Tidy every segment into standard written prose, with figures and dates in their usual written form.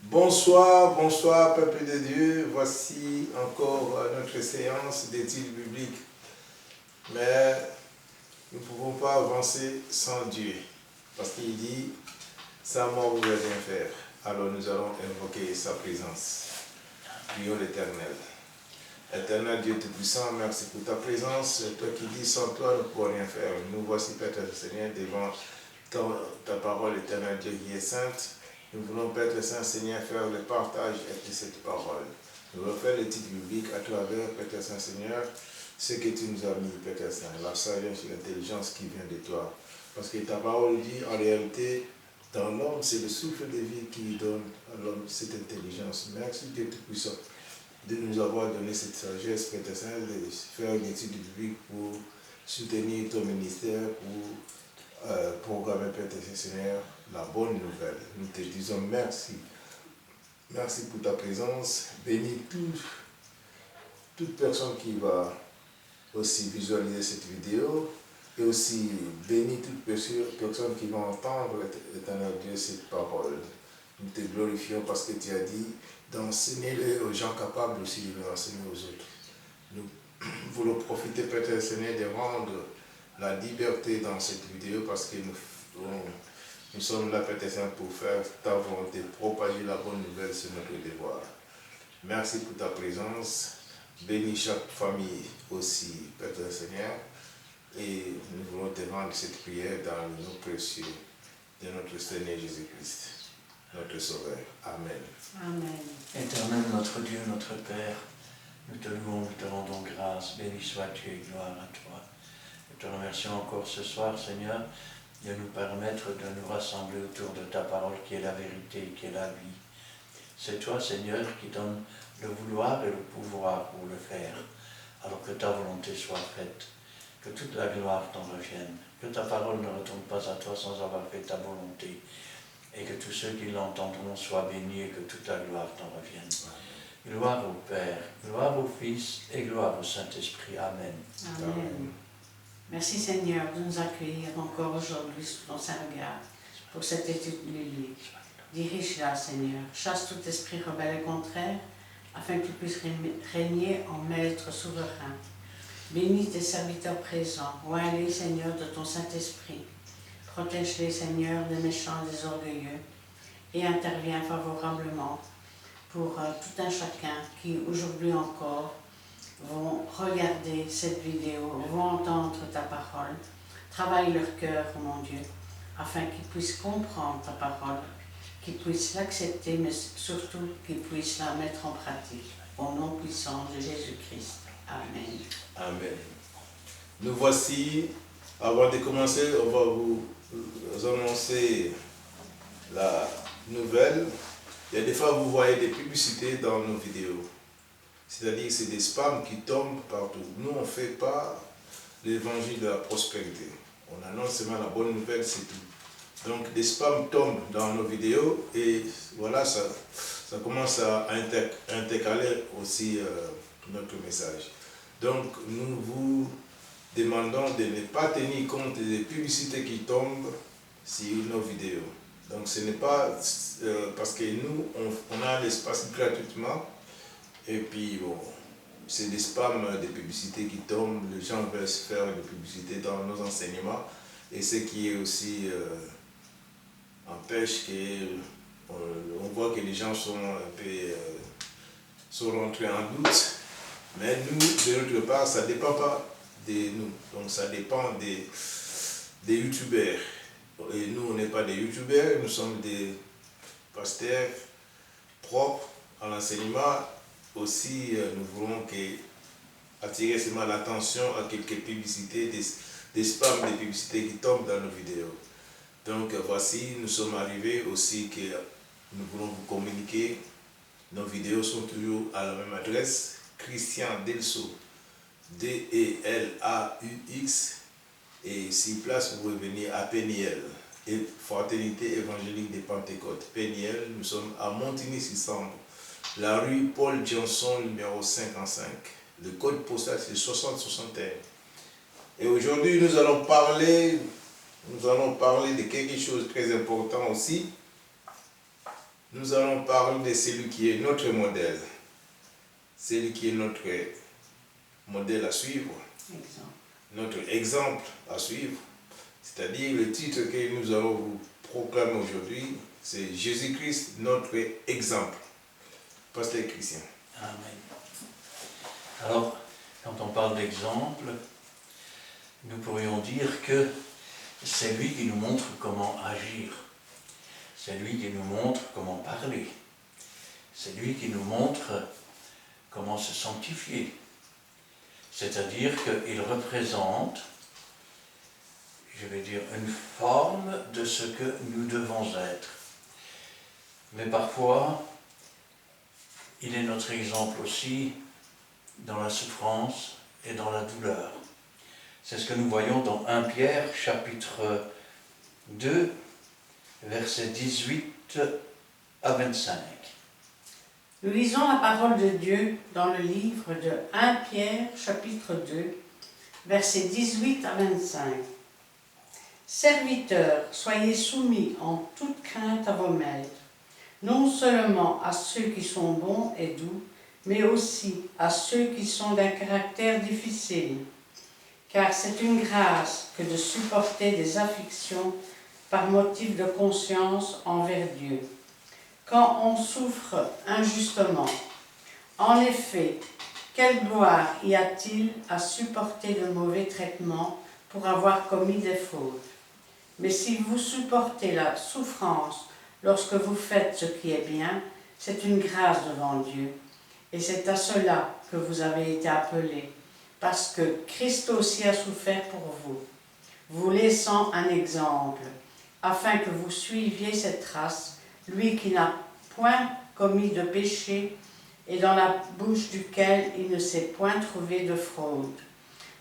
Bonsoir, bonsoir peuple de Dieu, voici encore notre séance d'études bibliques. Mais nous ne pouvons pas avancer sans Dieu, parce qu'il dit, sans moi vous ne pouvez rien faire. Alors nous allons invoquer sa présence. Prions l'Éternel. Éternel Dieu Tout-Puissant, merci pour ta présence. Toi qui dis, sans toi nous ne pouvons rien faire. Nous voici, Père Seigneur, devant ta parole, Éternel Dieu qui est sainte. Nous voulons, Père Saint Seigneur, faire le partage de cette parole. Nous voulons faire l'étude biblique à travers, Père Saint Seigneur, ce que tu nous as mis, Père Saint, la sagesse et l'intelligence qui vient de toi. Parce que ta parole dit, en réalité, dans l'homme, c'est le souffle de vie qui donne à l'homme cette intelligence. Merci Dieu Tout-Puissant de nous avoir donné cette sagesse, Père Saint, de faire une étude biblique pour soutenir ton ministère, pour programmer, Père Seigneur, la bonne nouvelle. Nous te disons merci. Merci pour ta présence. Bénis toute personne qui va aussi visualiser cette vidéo et aussi bénis toute personne qui va entendre, Éternel Dieu, cette parole. Nous te glorifions parce que tu as dit d'enseigner aux gens capables aussi de l'enseigner aux autres. Nous voulons profiter, Père Seigneur, de rendre la liberté dans cette vidéo parce que nous sommes là, Père Saint, pour faire ta volonté, propager la bonne nouvelle, c'est notre devoir. Merci pour ta présence. Bénis chaque famille aussi, Père Seigneur. Et nous voulons te rendre cette prière dans le nom précieux de notre Seigneur Jésus-Christ, notre Sauveur. Amen. Amen. Éternel, notre Dieu, notre Père, nous te louons, nous te rendons grâce. Béni sois-tu et gloire à toi. Nous te remercions encore ce soir, Seigneur, de nous permettre de nous rassembler autour de ta parole qui est la vérité, qui est la vie. C'est toi, Seigneur, qui donne le vouloir et le pouvoir pour le faire, alors que ta volonté soit faite, que toute la gloire t'en revienne, que ta parole ne retourne pas à toi sans avoir fait ta volonté, et que tous ceux qui l'entendront soient bénis et que toute la gloire t'en revienne. Gloire au Père, gloire au Fils et gloire au Saint-Esprit. Amen. Amen. Merci Seigneur de nous accueillir encore aujourd'hui sous ton saint regard pour cette étude biblique. Dirige-la Seigneur, chasse tout esprit rebelle et contraire afin que tu puisses régner en maître souverain. Bénis tes serviteurs présents, oins-les Seigneur de ton Saint-Esprit. Protège-les Seigneur des méchants et des orgueilleux et interviens favorablement pour tout un chacun qui aujourd'hui encore vont regarder cette vidéo, vont entendre ta parole. Travaille leur cœur, mon Dieu, afin qu'ils puissent comprendre ta parole, qu'ils puissent l'accepter, mais surtout qu'ils puissent la mettre en pratique. Au nom puissant de Jésus-Christ. Amen. Amen. Nous voici, avant de commencer, on va vous annoncer la nouvelle. Il y a des fois, vous voyez des publicités dans nos vidéos. C'est-à-dire que c'est des spams qui tombent partout. Nous, on ne fait pas l'évangile de la prospérité. On annonce seulement la bonne nouvelle, c'est tout. Donc, des spams tombent dans nos vidéos et voilà, ça commence à intercaler aussi notre message. Donc, nous vous demandons de ne pas tenir compte des publicités qui tombent sur nos vidéos. Donc, ce n'est pas parce que nous, on a l'espace gratuitement. Et puis, bon, c'est des spams, des publicités qui tombent, les gens veulent se faire des publicités dans nos enseignements, et ce qui est aussi empêche que, on voit que les gens sont un peu, sont rentrés en doute, mais nous, de notre part, ça ne dépend pas de nous, donc ça dépend des youtubeurs, et nous, on n'est pas des youtubeurs, nous sommes des pasteurs propres à l'enseignement. Aussi, nous voulons attirer seulement l'attention à quelques publicités, des spams, des publicités qui tombent dans nos vidéos. Donc voici, nous sommes arrivés aussi que nous voulons vous communiquer. Nos vidéos sont toujours à la même adresse, Christian Delso, D-E-L-A-U-X, et sur place, vous pouvez venir à Péniel, et Fraternité évangélique des Pentecôtes. Péniel, nous sommes à Montigny-sur-Sambre. La rue Paul Johnson, numéro 55. Le code postal, c'est 6061. Et aujourd'hui, nous allons parler de quelque chose de très important aussi. nous allons parler de celui qui est notre modèle, celui qui est notre modèle à suivre, notre exemple à suivre. C'est-à-dire le titre que nous allons vous proclamer aujourd'hui, c'est Jésus-Christ, notre exemple. Pasteur Christian. Amen. Alors, quand on parle d'exemple, nous pourrions dire que c'est lui qui nous montre comment agir. C'est lui qui nous montre comment parler. C'est lui qui nous montre comment se sanctifier. C'est-à-dire qu'il représente, je vais dire, une forme de ce que nous devons être. Mais parfois, il est notre exemple aussi dans la souffrance et dans la douleur. C'est ce que nous voyons dans 1 Pierre, chapitre 2, versets 18 à 25. Nous lisons la parole de Dieu dans le livre de 1 Pierre, chapitre 2, versets 18 à 25. Serviteurs, soyez soumis en toute crainte à vos maîtres, non seulement à ceux qui sont bons et doux, mais aussi à ceux qui sont d'un caractère difficile. Car c'est une grâce que de supporter des afflictions par motif de conscience envers Dieu, quand on souffre injustement. En effet, quelle gloire y a-t-il à supporter de mauvais traitements pour avoir commis des fautes? Mais si vous supportez la souffrance lorsque vous faites ce qui est bien, c'est une grâce devant Dieu. Et c'est à cela que vous avez été appelés, parce que Christ aussi a souffert pour vous, vous laissant un exemple, afin que vous suiviez cette trace, lui qui n'a point commis de péché et dans la bouche duquel il ne s'est point trouvé de fraude.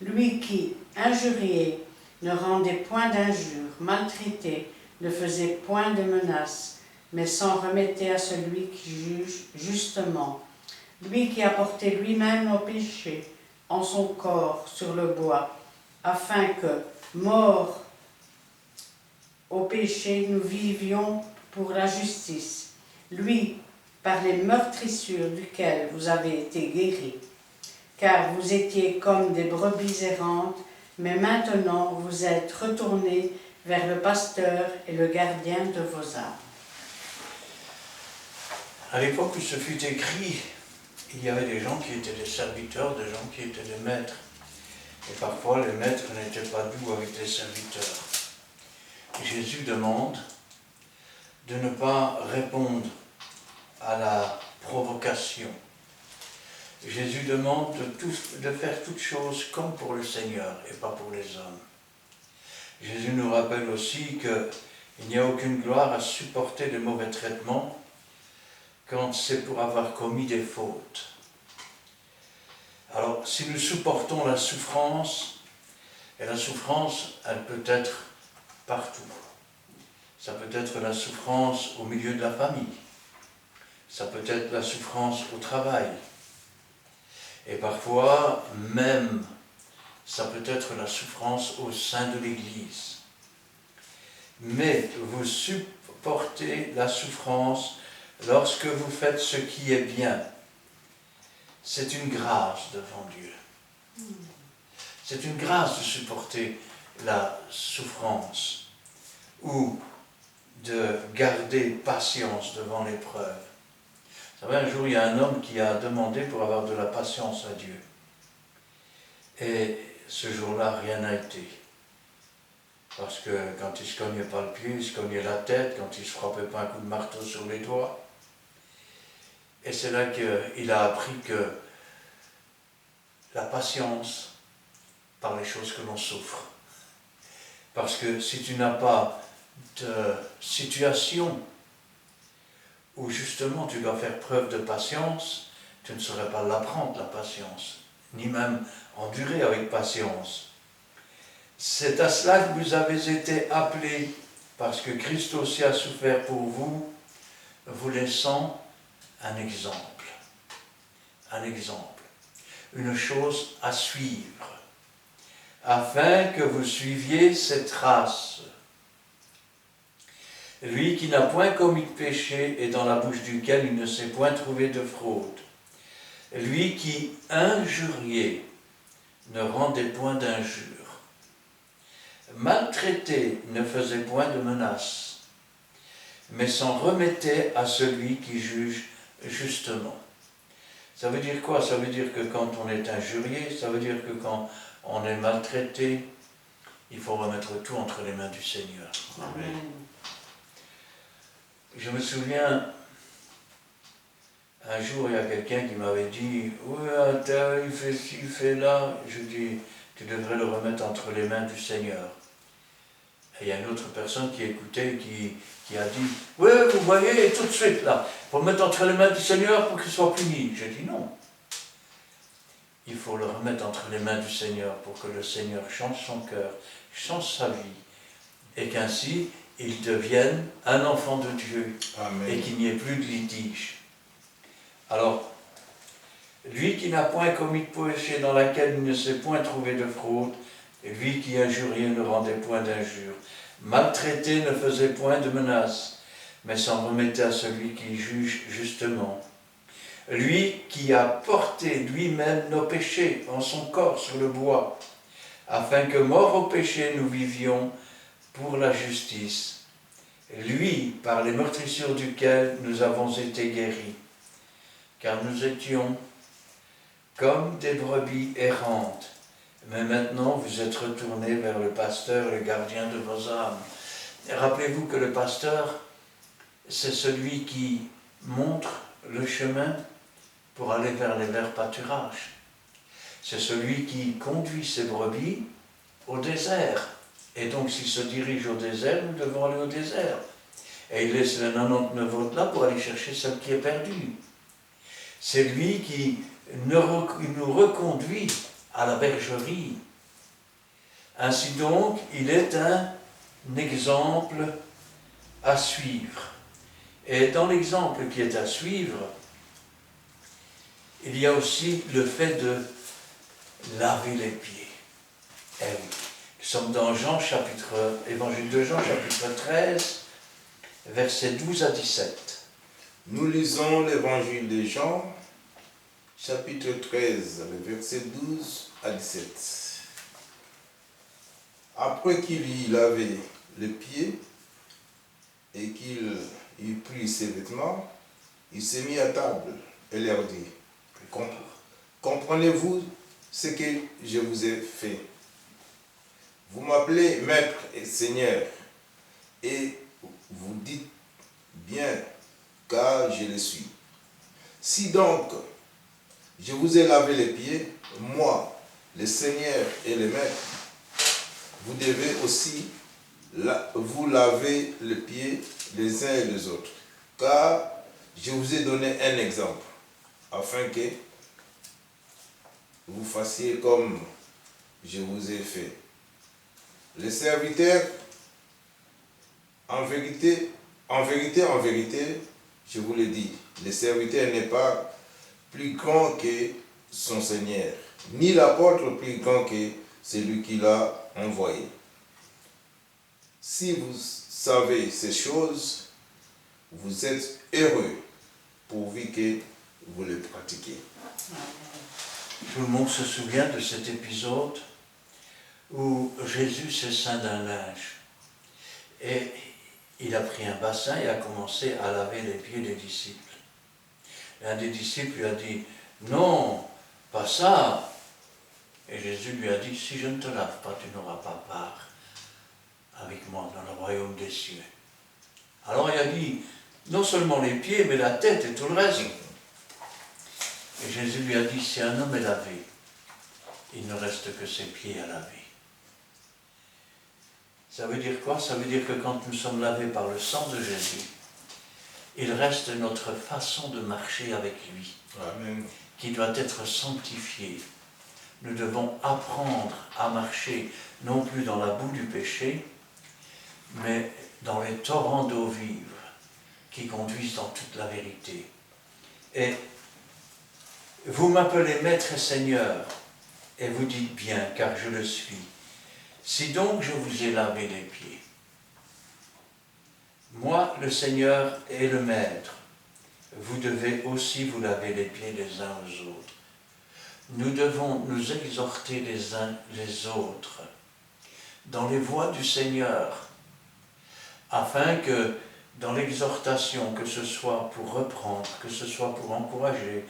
Lui qui, injurié, ne rendait point d'injures, maltraité, ne faisait point de menaces, mais s'en remettait à celui qui juge justement. Lui qui a porté lui-même nos péchés en son corps sur le bois, afin que, morts au péché, nous vivions pour la justice. Lui, par les meurtrissures duquel vous avez été guéris, car vous étiez comme des brebis errantes, mais maintenant vous êtes retournés vers le pasteur et le gardien de vos âmes. À l'époque où ce fut écrit, il y avait des gens qui étaient des serviteurs, des gens qui étaient des maîtres. Et parfois, les maîtres n'étaient pas doux avec les serviteurs. Jésus demande de ne pas répondre à la provocation. Jésus demande de faire toutes choses comme pour le Seigneur et pas pour les hommes. Jésus nous rappelle aussi qu'il n'y a aucune gloire à supporter de mauvais traitements quand c'est pour avoir commis des fautes. Alors, si nous supportons la souffrance, et la souffrance, elle peut être partout. Ça peut être la souffrance au milieu de la famille. Ça peut être la souffrance au travail. Et parfois, même, ça peut être la souffrance au sein de l'Église. Mais vous supportez la souffrance lorsque vous faites ce qui est bien. C'est une grâce devant Dieu. C'est une grâce de supporter la souffrance ou de garder patience devant l'épreuve. Vous savez, un jour, il y a un homme qui a demandé pour avoir de la patience à Dieu. Et ce jour-là, rien n'a été. Parce que quand il ne se cognait pas le pied, il se cognait la tête, quand il ne se frappait pas un coup de marteau sur les doigts. Et c'est là qu'il a appris que la patience par les choses que l'on souffre. Parce que si tu n'as pas de situation où justement tu dois faire preuve de patience, tu ne saurais pas l'apprendre, la patience, ni même endurer avec patience. C'est à cela que vous avez été appelés, parce que Christ aussi a souffert pour vous, vous laissant un exemple, une chose à suivre, afin que vous suiviez ses traces. Lui qui n'a point commis de péché et dans la bouche duquel il ne s'est point trouvé de fraude. Lui qui, injurié, ne rendait point d'injure. Maltraité ne faisait point de menaces, mais s'en remettait à celui qui juge justement. Ça veut dire quoi? Ça veut dire que quand on est injurié, ça veut dire que quand on est maltraité, il faut remettre tout entre les mains du Seigneur. Amen. Je me souviens, un jour, il y a quelqu'un qui m'avait dit « Oui, il fait ci, il fait là. » Je dis « Tu devrais le remettre entre les mains du Seigneur. » Et il y a une autre personne qui écoutait, qui a dit « Oui, vous voyez, tout de suite là, il faut le mettre entre les mains du Seigneur pour qu'il soit puni. » J'ai dit « Non. Il faut le remettre entre les mains du Seigneur pour que le Seigneur change son cœur, change sa vie, et qu'ainsi il devienne un enfant de Dieu. Amen. Et qu'il n'y ait plus de litige. » Alors, lui qui n'a point commis de péché dans laquelle il ne s'est point trouvé de fraude, et lui qui injuriait ne rendait point d'injure, maltraité ne faisait point de menaces, mais s'en remettait à celui qui juge justement. Lui qui a porté lui-même nos péchés en son corps sur le bois, afin que, morts au péché, nous vivions pour la justice. Lui, par les meurtrissures duquel nous avons été guéris, car nous étions comme des brebis errantes, mais maintenant vous êtes retournés vers le pasteur, le gardien de vos âmes. Et rappelez-vous que le pasteur, c'est celui qui montre le chemin pour aller vers les verts pâturages. C'est celui qui conduit ses brebis au désert. Et donc, s'il se dirige au désert, nous devons aller au désert. Et il laisse les 99 autres là pour aller chercher celle qui est perdue. C'est lui qui nous reconduit à la bergerie. Ainsi donc, il est un exemple à suivre. Et dans l'exemple qui est à suivre, il y a aussi le fait de laver les pieds. Eh oui. Nous sommes dans Évangile de Jean, chapitre 13, versets 12 à 17. Nous lisons l'évangile de Jean, chapitre 13, versets 12 à 17. Après qu'il y lavé les pieds et qu'il eut pris ses vêtements, il s'est mis à table et leur dit « Comprenez-vous ce que je vous ai fait? Vous m'appelez Maître et Seigneur, et vous dites bien, car je le suis. Si donc je vous ai lavé les pieds, moi, le Seigneur et le Maître, vous devez aussi vous laver les pieds les uns et les autres, car je vous ai donné un exemple, afin que vous fassiez comme je vous ai fait. Le serviteur, en vérité, je vous le dis, le serviteur n'est pas plus grand que son Seigneur, ni l'apôtre plus grand que celui qui l'a envoyé. Si vous savez ces choses, vous êtes heureux, pourvu que vous les pratiquiez. Tout le monde se souvient de cet épisode où Jésus s'est ceint d'un linge. Et il a pris un bassin et a commencé à laver les pieds des disciples. Et un des disciples lui a dit « Non, pas ça !» Et Jésus lui a dit « Si je ne te lave pas, tu n'auras pas part avec moi dans le royaume des cieux. » Alors il a dit « Non seulement les pieds, mais la tête et tout le reste. » Et Jésus lui a dit « Si un homme est lavé, il ne reste que ses pieds à laver. » Ça veut dire quoi? Ça veut dire que quand nous sommes lavés par le sang de Jésus, il reste notre façon de marcher avec lui, Amen. qui doit être sanctifiée. Nous devons apprendre à marcher non plus dans la boue du péché, mais dans les torrents d'eau vive qui conduisent dans toute la vérité. Et vous m'appelez Maître et Seigneur, et vous dites bien, car je le suis. Si donc je vous ai lavé les pieds, moi, le Seigneur et le Maître, vous devez aussi vous laver les pieds les uns aux autres. Nous devons nous exhorter les uns les autres dans les voies du Seigneur, afin que dans l'exhortation, que ce soit pour reprendre, que ce soit pour encourager,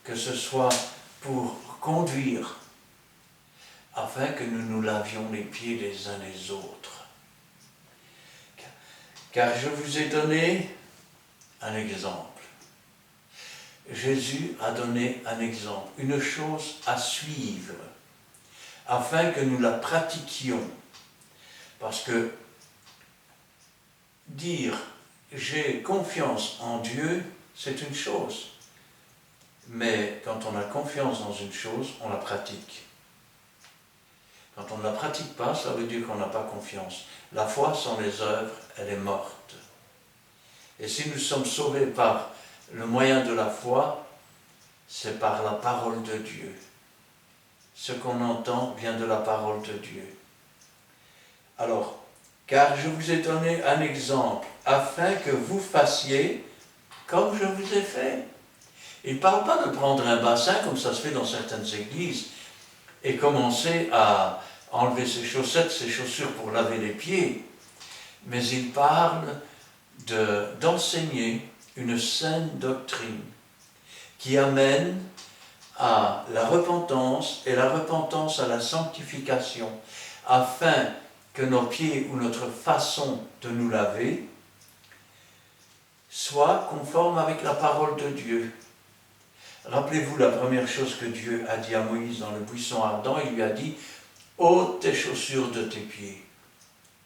que ce soit pour conduire, afin que nous nous lavions les pieds les uns les autres. Car je vous ai donné un exemple. Jésus a donné un exemple, une chose à suivre, afin que nous la pratiquions. Parce que dire « j'ai confiance en Dieu », c'est une chose. Mais quand on a confiance dans une chose, on la pratique. Quand on ne la pratique pas, ça veut dire qu'on n'a pas confiance. La foi sans les œuvres, elle est morte. Et si nous sommes sauvés par le moyen de la foi, c'est par la parole de Dieu. Ce qu'on entend vient de la parole de Dieu. Alors, car je vous ai donné un exemple, afin que vous fassiez comme je vous ai fait. Il ne parle pas de prendre un bassin, comme ça se fait dans certaines églises, et commencer à enlever ses chaussettes, ses chaussures pour laver les pieds. Mais il parle d'enseigner une saine doctrine qui amène à la repentance et la repentance à la sanctification, afin que nos pieds ou notre façon de nous laver soit conforme avec la parole de Dieu. Rappelez-vous la première chose que Dieu a dit à Moïse dans le buisson ardent, il lui a dit « ôte tes chaussures de tes pieds,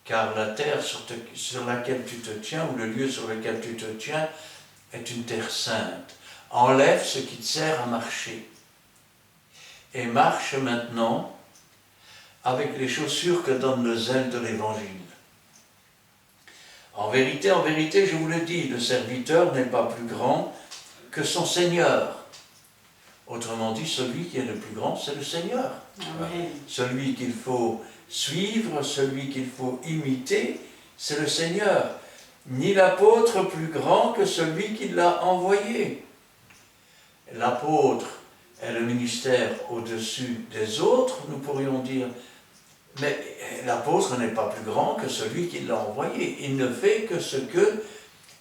car la terre sur laquelle tu te tiens, ou le lieu sur lequel tu te tiens, est une terre sainte. Enlève ce qui te sert à marcher. Et marche maintenant avec les chaussures que donne le zèle de l'Évangile. En vérité, je vous le dis, le serviteur n'est pas plus grand que son Seigneur. » Autrement dit, celui qui est le plus grand, c'est le Seigneur. Amen. Celui qu'il faut suivre, celui qu'il faut imiter, c'est le Seigneur. Ni l'apôtre plus grand que celui qui l'a envoyé. L'apôtre est le ministère au-dessus des autres, nous pourrions dire, mais l'apôtre n'est pas plus grand que celui qui l'a envoyé. Il ne fait que ce que,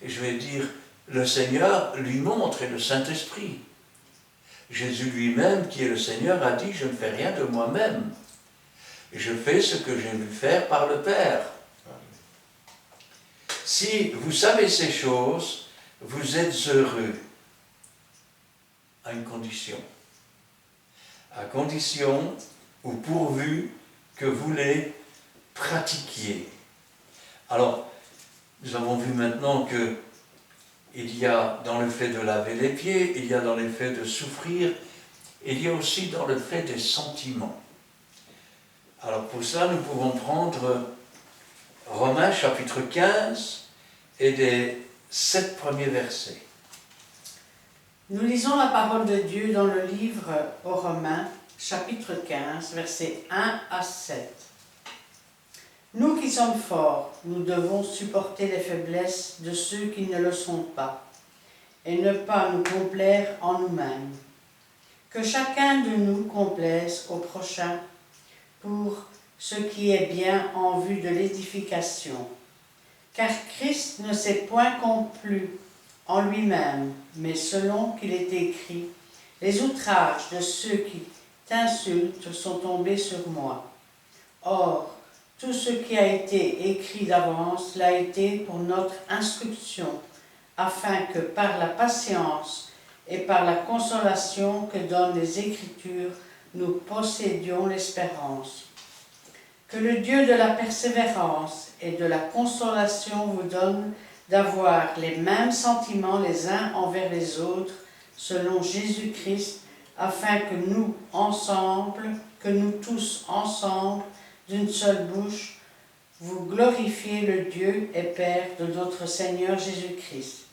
je vais dire, le Seigneur lui montre et le Saint-Esprit. Jésus lui-même, qui est le Seigneur, a dit « Je ne fais rien de moi-même. Je fais ce que j'ai vu faire par le Père. » Si vous savez ces choses, vous êtes heureux. À une condition. À condition ou pourvu que vous les pratiquiez. Alors, nous avons vu maintenant que il y a dans le fait de laver les pieds, il y a dans le fait de souffrir, il y a aussi dans le fait des sentiments. Alors pour ça, nous pouvons prendre Romains chapitre 15 et des 7 premiers versets. Nous lisons la parole de Dieu dans le livre aux Romains, chapitre 15, versets 1 à 7. Nous qui sommes forts, nous devons supporter les faiblesses de ceux qui ne le sont pas, et ne pas nous complaire en nous-mêmes. Que chacun de nous complaise au prochain pour ce qui est bien en vue de l'édification. Car Christ ne s'est point complu en lui-même, mais selon qu'il est écrit, « Les outrages de ceux qui t'insultent sont tombés sur moi. » Or, tout ce qui a été écrit d'avance l'a été pour notre instruction, afin que par la patience et par la consolation que donnent les Écritures, nous possédions l'espérance. Que le Dieu de la persévérance et de la consolation vous donne d'avoir les mêmes sentiments les uns envers les autres, selon Jésus-Christ, afin que nous tous ensemble, d'une seule bouche, vous glorifiez le Dieu et Père de notre Seigneur Jésus-Christ.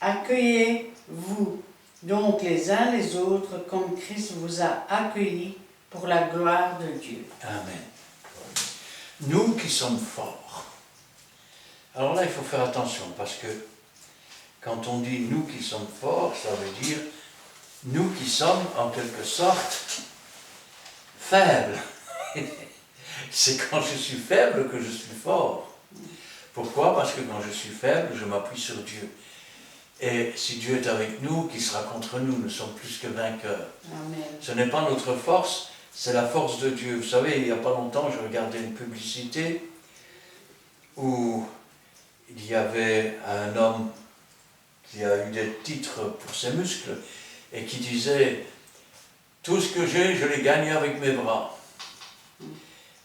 Accueillez-vous donc les uns les autres comme Christ vous a accueillis pour la gloire de Dieu. Amen. Nous qui sommes forts. Alors là, il faut faire attention, parce que quand on dit « nous qui sommes forts », ça veut dire « nous qui sommes en quelque sorte faibles ». C'est quand je suis faible que je suis fort. Pourquoi? Parce que quand je suis faible, je m'appuie sur Dieu. Et si Dieu est avec nous, qui sera contre nous? Nous sommes plus que vainqueurs. Amen. Ce n'est pas notre force, c'est la force de Dieu. Vous savez, il n'y a pas longtemps, je regardais une publicité où il y avait un homme qui a eu des titres pour ses muscles et qui disait « Tout ce que j'ai, je l'ai gagné avec mes bras ».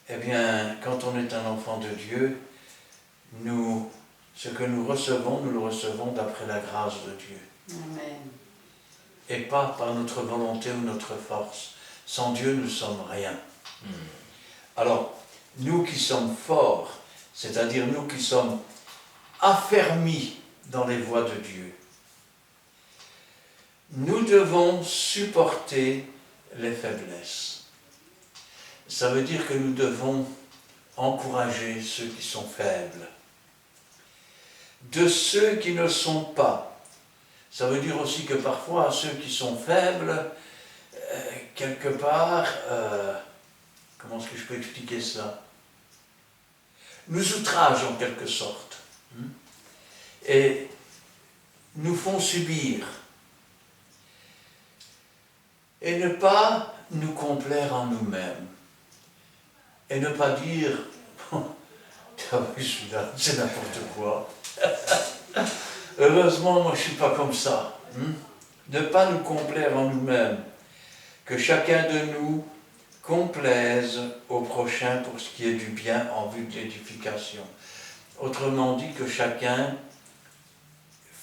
Eh bien, quand on est un enfant de Dieu, ce que nous recevons, nous le recevons d'après la grâce de Dieu. Amen. Et pas par notre volonté ou notre force. Sans Dieu, nous ne sommes rien. Alors, nous qui sommes forts, c'est-à-dire nous qui sommes affermis dans les voies de Dieu, nous devons supporter les faiblesses. Ça veut dire que nous devons encourager ceux qui sont faibles. De ceux qui ne sont pas. Ça veut dire aussi que parfois ceux qui sont faibles, quelque part, comment est-ce que je peux expliquer cela? Nous outragent en quelque sorte. Et nous font subir. Et ne pas nous complaire en nous-mêmes. Et ne pas dire, celui-là, c'est n'importe quoi. Heureusement, moi je ne suis pas comme ça. Ne pas nous complaire en nous-mêmes. Que chacun de nous complaise au prochain pour ce qui est du bien en vue de l'édification. Autrement dit, que chacun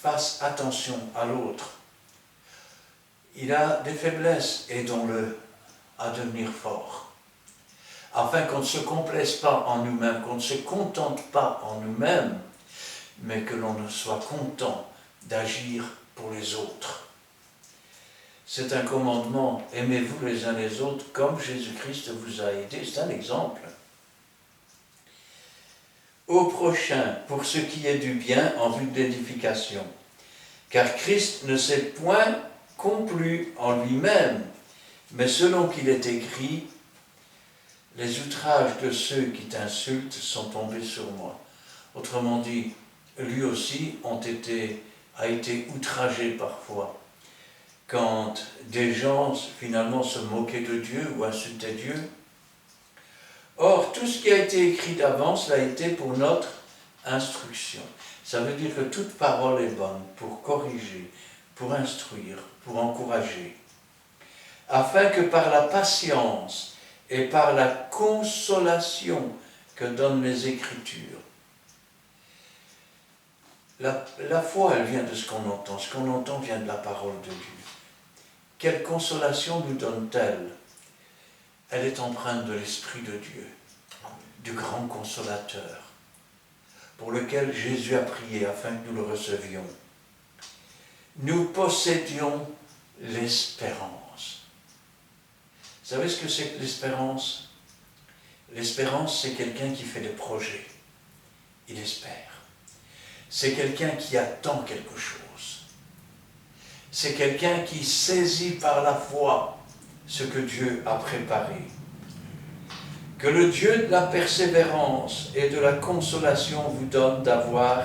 fasse attention à l'autre. Il a des faiblesses, aidons-le à devenir fort. Afin qu'on ne se complaise pas en nous-mêmes, qu'on ne se contente pas en nous-mêmes, mais que l'on soit content d'agir pour les autres. C'est un commandement, aimez-vous les uns les autres comme Jésus-Christ vous a aidé, c'est un exemple. Au prochain, pour ce qui est du bien en vue de l'édification, car Christ ne s'est point complu en lui-même, mais selon qu'il est écrit, les outrages de ceux qui t'insultent sont tombés sur moi. Autrement dit, lui aussi a été outragé parfois. Quand des gens finalement se moquaient de Dieu ou insultaient Dieu. Or, tout ce qui a été écrit d'avance l'a été pour notre instruction. Ça veut dire que toute parole est bonne pour corriger, pour instruire, pour encourager, afin que par la patience et par la consolation que donnent les Écritures, la foi, elle vient de ce qu'on entend. Ce qu'on entend vient de la parole de Dieu. Quelle consolation nous donne-t-elle? Elle est empreinte de l'Esprit de Dieu, du grand consolateur, pour lequel Jésus a prié afin que nous le recevions. Nous possédions l'espérance. Vous savez ce que c'est que l'espérance? L'espérance, c'est quelqu'un qui fait des projets. Il espère. C'est quelqu'un qui attend quelque chose. C'est quelqu'un qui saisit par la foi ce que Dieu a préparé. Que le Dieu de la persévérance et de la consolation vous donne d'avoir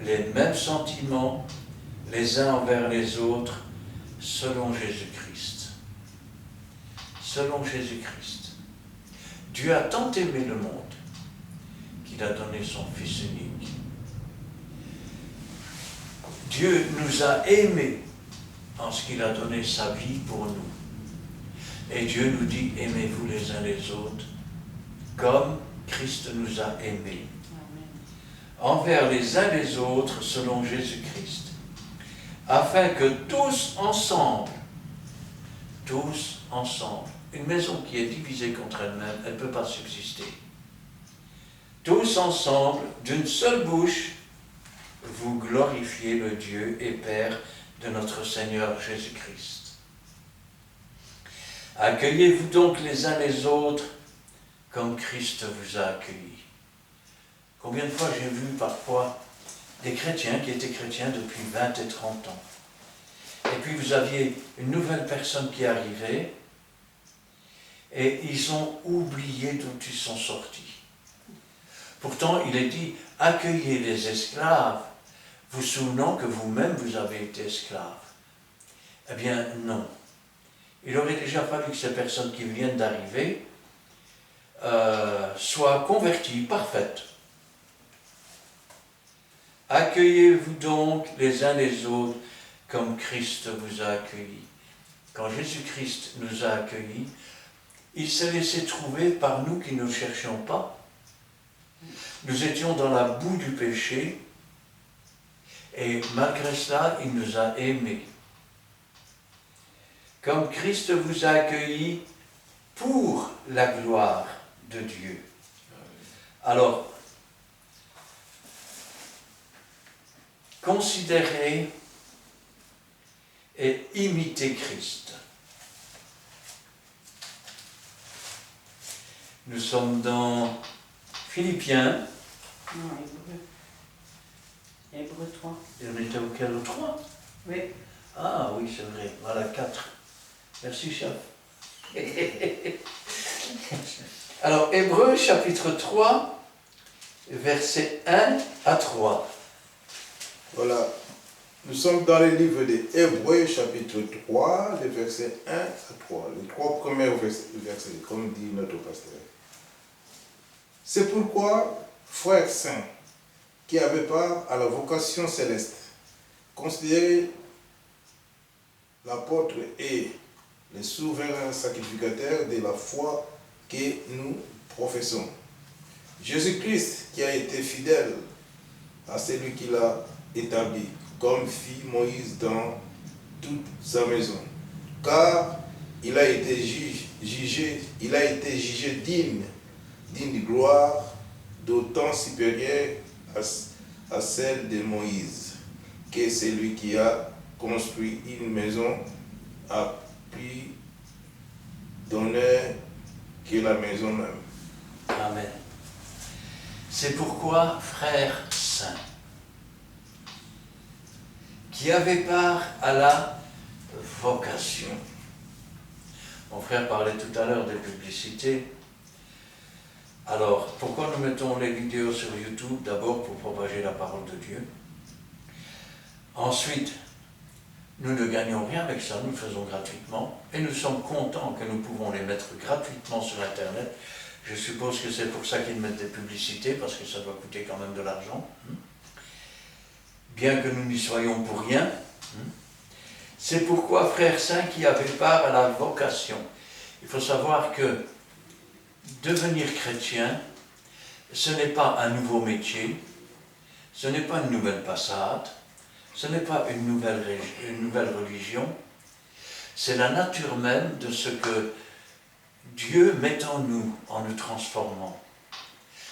les mêmes sentiments les uns envers les autres selon Jésus-Christ. Selon Jésus-Christ. Dieu a tant aimé le monde qu'il a donné son Fils unique. Dieu nous a aimés en ce qu'il a donné sa vie pour nous. Et Dieu nous dit, aimez-vous les uns les autres, comme Christ nous a aimés. Amen. Envers les uns les autres, selon Jésus-Christ, afin que tous ensemble, une maison qui est divisée contre elle-même, elle ne peut pas subsister. Tous ensemble, d'une seule bouche, vous glorifiez le Dieu et Père de notre Seigneur Jésus-Christ. Accueillez-vous donc les uns les autres comme Christ vous a accueillis. Combien de fois j'ai vu parfois des chrétiens qui étaient chrétiens depuis 20 et 30 ans. Et puis vous aviez une nouvelle personne qui arrivait et ils ont oublié d'où ils sont sortis. Pourtant, il est dit, accueillez les esclaves, vous souvenant que vous-même vous avez été esclaves. Eh bien, non. Il aurait déjà fallu que ces personnes qui viennent d'arriver soient converties, parfaites. Accueillez-vous donc les uns les autres comme Christ vous a accueillis. Quand Jésus-Christ nous a accueillis, il s'est laissé trouver par nous qui ne le cherchions pas. Nous étions dans la boue du péché et malgré cela, il nous a aimés. Comme Christ vous a accueillis pour la gloire de Dieu. Alors, considérez et imitez Christ. Nous sommes dans Philippiens. Non, Hébreux. Hébreux 3. Et on était auquel au 3 ? Oui. Ah oui, c'est vrai. Voilà, 4. Merci, chef. Alors, Hébreux chapitre 3, versets 1 à 3. Voilà. Nous sommes dans le livre des Hébreux, chapitre 3, les versets 1 à 3. Les 3 premiers versets, comme dit notre pasteur. C'est pourquoi, frères saints, qui avaient part à la vocation céleste, considérez l'apôtre et les souverains sacrificateurs de la foi que nous professons. Jésus-Christ qui a été fidèle à celui qui l'a établi, comme fit Moïse dans toute sa maison. Car il a été jugé digne de gloire, d'autant supérieure à celle de Moïse, que celui qui a construit une maison a plus d'honneur que la maison même. Amen. C'est pourquoi, frères saints, qui avaient part à la vocation. Mon frère parlait tout à l'heure des publicités. Alors, pourquoi nous mettons les vidéos sur YouTube? D'abord pour propager la parole de Dieu. Ensuite, nous ne gagnons rien avec ça, nous le faisons gratuitement. Et nous sommes contents que nous pouvons les mettre gratuitement sur Internet. Je suppose que c'est pour ça qu'ils mettent des publicités, parce que ça doit coûter quand même de l'argent. Bien que nous n'y soyons pour rien. C'est pourquoi, frères saints, qui avaient part à la vocation. Il faut savoir que devenir chrétien, ce n'est pas un nouveau métier, ce n'est pas une nouvelle passade, ce n'est pas une nouvelle religion, c'est la nature même de ce que Dieu met en nous transformant.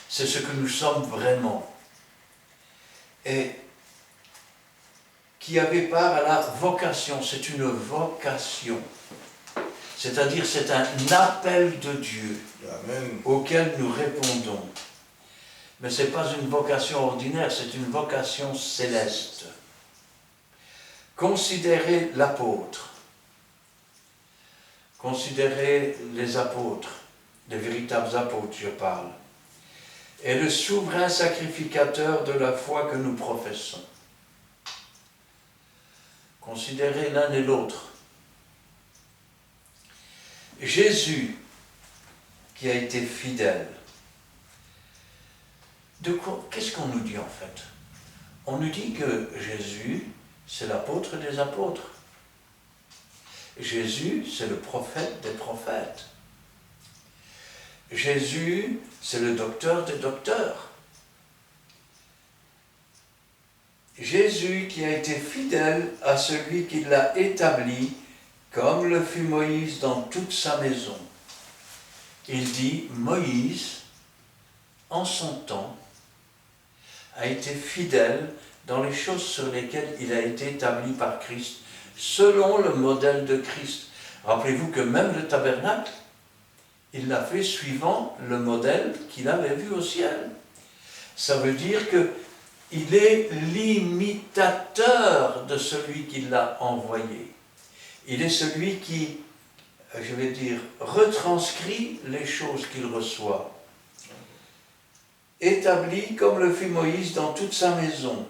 C'est ce que nous sommes vraiment. Et qui avait part à la vocation, c'est une vocation. C'est-à-dire c'est un appel de Dieu. Amen. Auquel nous répondons. Mais ce n'est pas une vocation ordinaire, c'est une vocation céleste. Considérez l'apôtre. Considérez les apôtres, les véritables apôtres, je parle. Et le souverain sacrificateur de la foi que nous professons. Considérez l'un et l'autre. Jésus, qui a été fidèle. De quoi, qu'est-ce qu'on nous dit en fait? On nous dit que Jésus, c'est l'apôtre des apôtres. Jésus, c'est le prophète des prophètes. Jésus, c'est le docteur des docteurs. Jésus qui a été fidèle à celui qui l'a établi, comme le fut Moïse dans toute sa maison. Il dit, Moïse, en son temps, a été fidèle dans les choses sur lesquelles il a été établi par Christ, selon le modèle de Christ. Rappelez-vous que même le tabernacle, il l'a fait suivant le modèle qu'il avait vu au ciel. Ça veut dire qu'il est l'imitateur de celui qui l'a envoyé. Il est celui qui, je vais dire, retranscrit les choses qu'il reçoit. Établi comme le fit Moïse dans toute sa maison,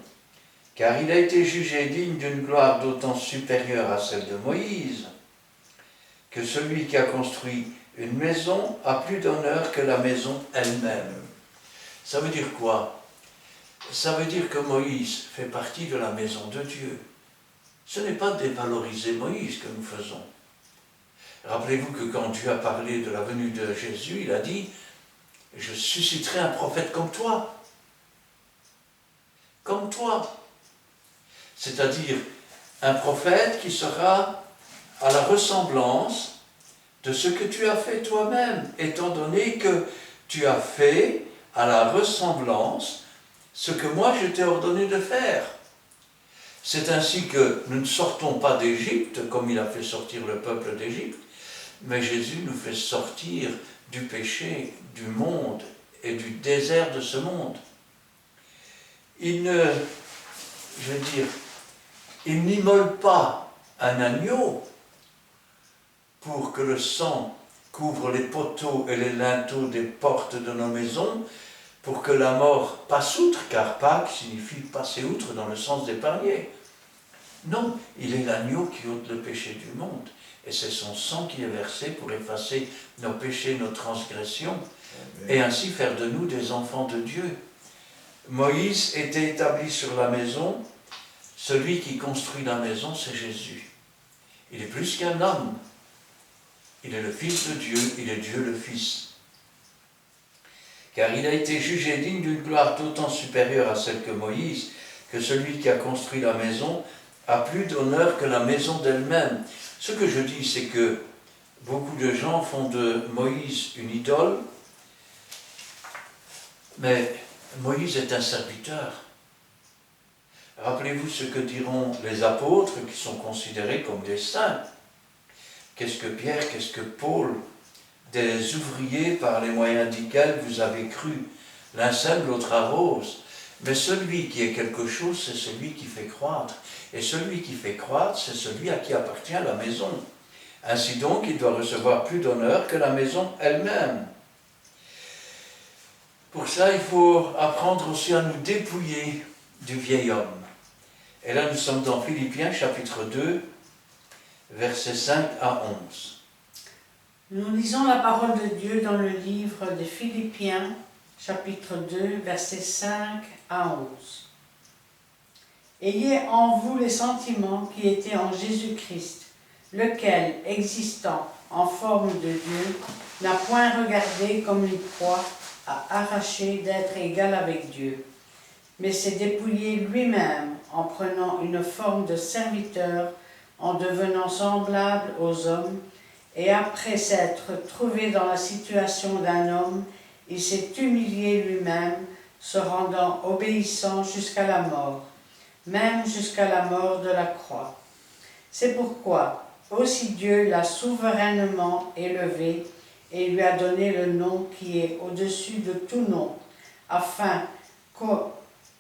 car il a été jugé digne d'une gloire d'autant supérieure à celle de Moïse, que celui qui a construit une maison a plus d'honneur que la maison elle-même. Ça veut dire quoi? Ça veut dire que Moïse fait partie de la maison de Dieu. Ce n'est pas dévaloriser Moïse que nous faisons. Rappelez-vous que quand Dieu a parlé de la venue de Jésus, il a dit « Je susciterai un prophète comme toi. » Comme toi. C'est-à-dire un prophète qui sera à la ressemblance de ce que tu as fait toi-même, étant donné que tu as fait à la ressemblance ce que moi je t'ai ordonné de faire. C'est ainsi que nous ne sortons pas d'Égypte, comme il a fait sortir le peuple d'Égypte, mais Jésus nous fait sortir du péché, du monde et du désert de ce monde. Il n'immole pas un agneau pour que le sang couvre les poteaux et les linteaux des portes de nos maisons, pour que la mort passe outre, car Pâques signifie passer outre dans le sens d'épargner. Non, il est l'agneau qui ôte le péché du monde, et c'est son sang qui est versé pour effacer nos péchés, nos transgressions, et ainsi faire de nous des enfants de Dieu. Moïse était établi sur la maison, celui qui construit la maison, c'est Jésus. Il est plus qu'un homme. Il est le Fils de Dieu, il est Dieu le Fils. Car il a été jugé digne d'une gloire d'autant supérieure à celle que Moïse, que celui qui a construit la maison a plus d'honneur que la maison d'elle-même. Ce que je dis, c'est que beaucoup de gens font de Moïse une idole, mais Moïse est un serviteur. Rappelez-vous ce que diront les apôtres qui sont considérés comme des saints. Qu'est-ce que Pierre, qu'est-ce que Paul? Des ouvriers par les moyens desquels vous avez cru. L'un sème, l'autre arrose. Mais celui qui est quelque chose, c'est celui qui fait croître. Et celui qui fait croître, c'est celui à qui appartient la maison. Ainsi donc, il doit recevoir plus d'honneur que la maison elle-même. Pour ça, il faut apprendre aussi à nous dépouiller du vieil homme. Et là, nous sommes dans Philippiens, chapitre 2, versets 5 à 11. Nous lisons la parole de Dieu dans le livre de Philippiens, chapitre 2, versets 5 à 11. Ayez en vous les sentiments qui étaient en Jésus-Christ, lequel, existant en forme de Dieu, n'a point regardé comme une proie à arracher d'être égal avec Dieu, mais s'est dépouillé lui-même en prenant une forme de serviteur, en devenant semblable aux hommes, et après s'être trouvé dans la situation d'un homme, il s'est humilié lui-même, se rendant obéissant jusqu'à la mort, même jusqu'à la mort de la croix. C'est pourquoi aussi Dieu l'a souverainement élevé et lui a donné le nom qui est au-dessus de tout nom, afin qu'au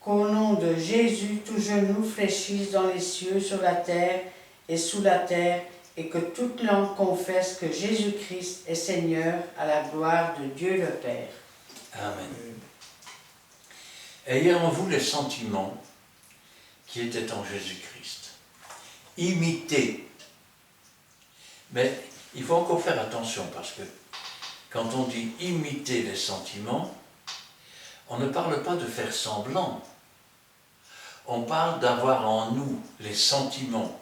nom de Jésus, tout genou fléchisse dans les cieux, sur la terre et sous la terre, et que toute langue confesse que Jésus-Christ est Seigneur, à la gloire de Dieu le Père. Amen. Ayez en vous les sentiments qui étaient en Jésus-Christ. Imitez. Mais il faut encore faire attention, parce que quand on dit imiter les sentiments, on ne parle pas de faire semblant. On parle d'avoir en nous les sentiments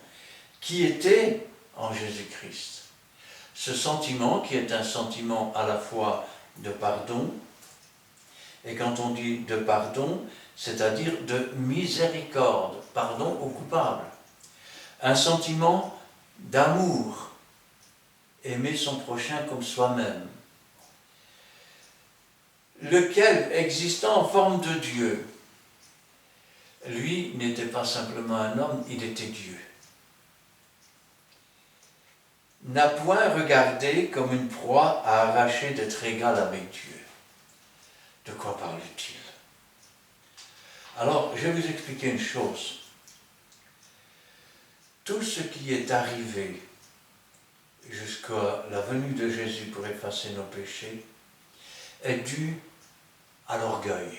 qui étaient en Jésus-Christ. Ce sentiment qui est un sentiment à la fois de pardon, et quand on dit de pardon, c'est-à-dire de miséricorde, pardon aux coupables. Un sentiment d'amour, aimer son prochain comme soi-même, lequel, existant en forme de Dieu, lui n'était pas simplement un homme, il était Dieu. N'a point regardé comme une proie à arracher d'être égal avec Dieu. De quoi parle-t-il? Alors, je vais vous expliquer une chose. Tout ce qui est arrivé jusqu'à la venue de Jésus pour effacer nos péchés est dû à l'orgueil.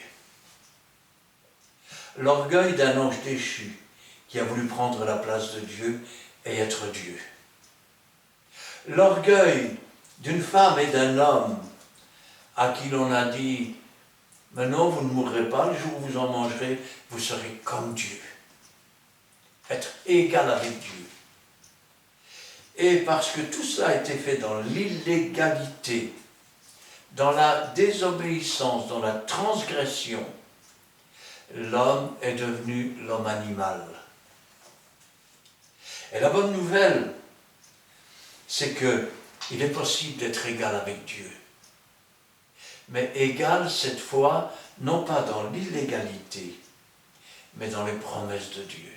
L'orgueil d'un ange déchu qui a voulu prendre la place de Dieu et être Dieu. L'orgueil d'une femme et d'un homme à qui l'on a dit « Maintenant, vous ne mourrez pas, le jour où vous en mangerez, vous serez comme Dieu. » Être égal avec Dieu. Et parce que tout cela a été fait dans l'illégalité, dans la désobéissance, dans la transgression, l'homme est devenu l'homme animal. Et la bonne nouvelle, c'est qu'il est possible d'être égal avec Dieu. Mais égal cette fois, non pas dans l'illégalité, mais dans les promesses de Dieu.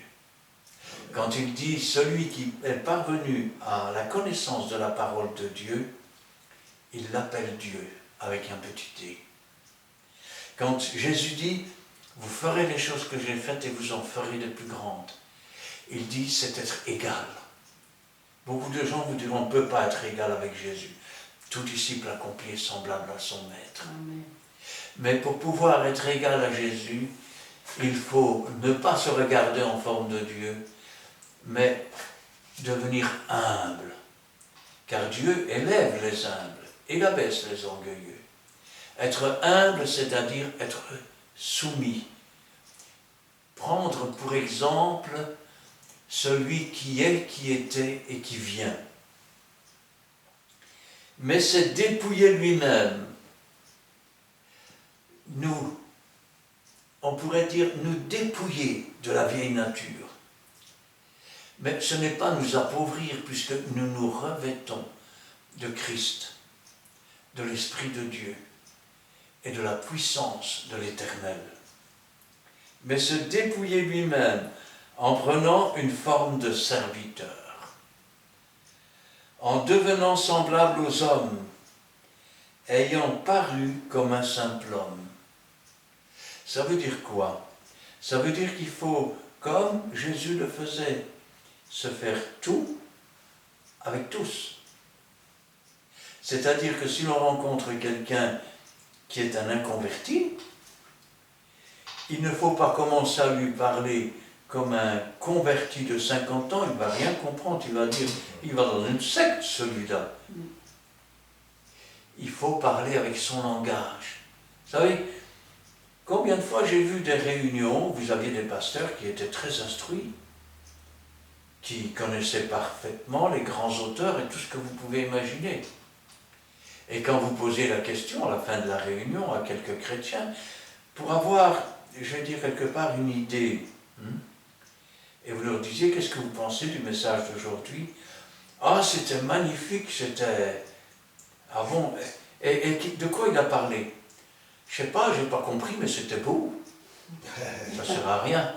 Quand il dit « celui qui est parvenu à la connaissance de la parole de Dieu », il l'appelle Dieu avec un petit « d ». Quand Jésus dit « vous ferez les choses que j'ai faites et vous en ferez de plus grandes », il dit « c'est être égal ». Beaucoup de gens vous diront « on ne peut pas être égal avec Jésus ». Tout disciple accompli est semblable à son maître. Amen. Mais pour pouvoir être égal à Jésus, il faut ne pas se regarder en forme de Dieu, mais devenir humble. Car Dieu élève les humbles et abaisse les orgueilleux. Être humble, c'est-à-dire être soumis. Prendre pour exemple celui qui est, qui était et qui vient. Mais c'est dépouiller lui-même. On pourrait dire, nous dépouiller de la vieille nature. Mais ce n'est pas nous appauvrir, puisque nous nous revêtons de Christ, de l'Esprit de Dieu et de la puissance de l'Éternel. Mais se dépouiller lui-même en prenant une forme de serviteur, en devenant semblable aux hommes, ayant paru comme un simple homme. Ça veut dire quoi? Ça veut dire qu'il faut, comme Jésus le faisait, se faire tout avec tous. C'est-à-dire que si l'on rencontre quelqu'un qui est un inconverti, il ne faut pas commencer à lui parler comme un converti de 50 ans, il ne va rien comprendre, il va dire, il va dans une secte celui-là. Il faut parler avec son langage. Vous savez, combien de fois j'ai vu des réunions où vous aviez des pasteurs qui étaient très instruits, qui connaissaient parfaitement les grands auteurs et tout ce que vous pouvez imaginer. Et quand vous posez la question à la fin de la réunion à quelques chrétiens, pour avoir, je vais dire quelque part, une idée, et vous leur disiez, qu'est-ce que vous pensez du message d'aujourd'hui? Ah, c'était magnifique, c'était... Ah bon, et de quoi il a parlé? Je ne sais pas, je n'ai pas compris, mais c'était beau. Ça ne sert à rien.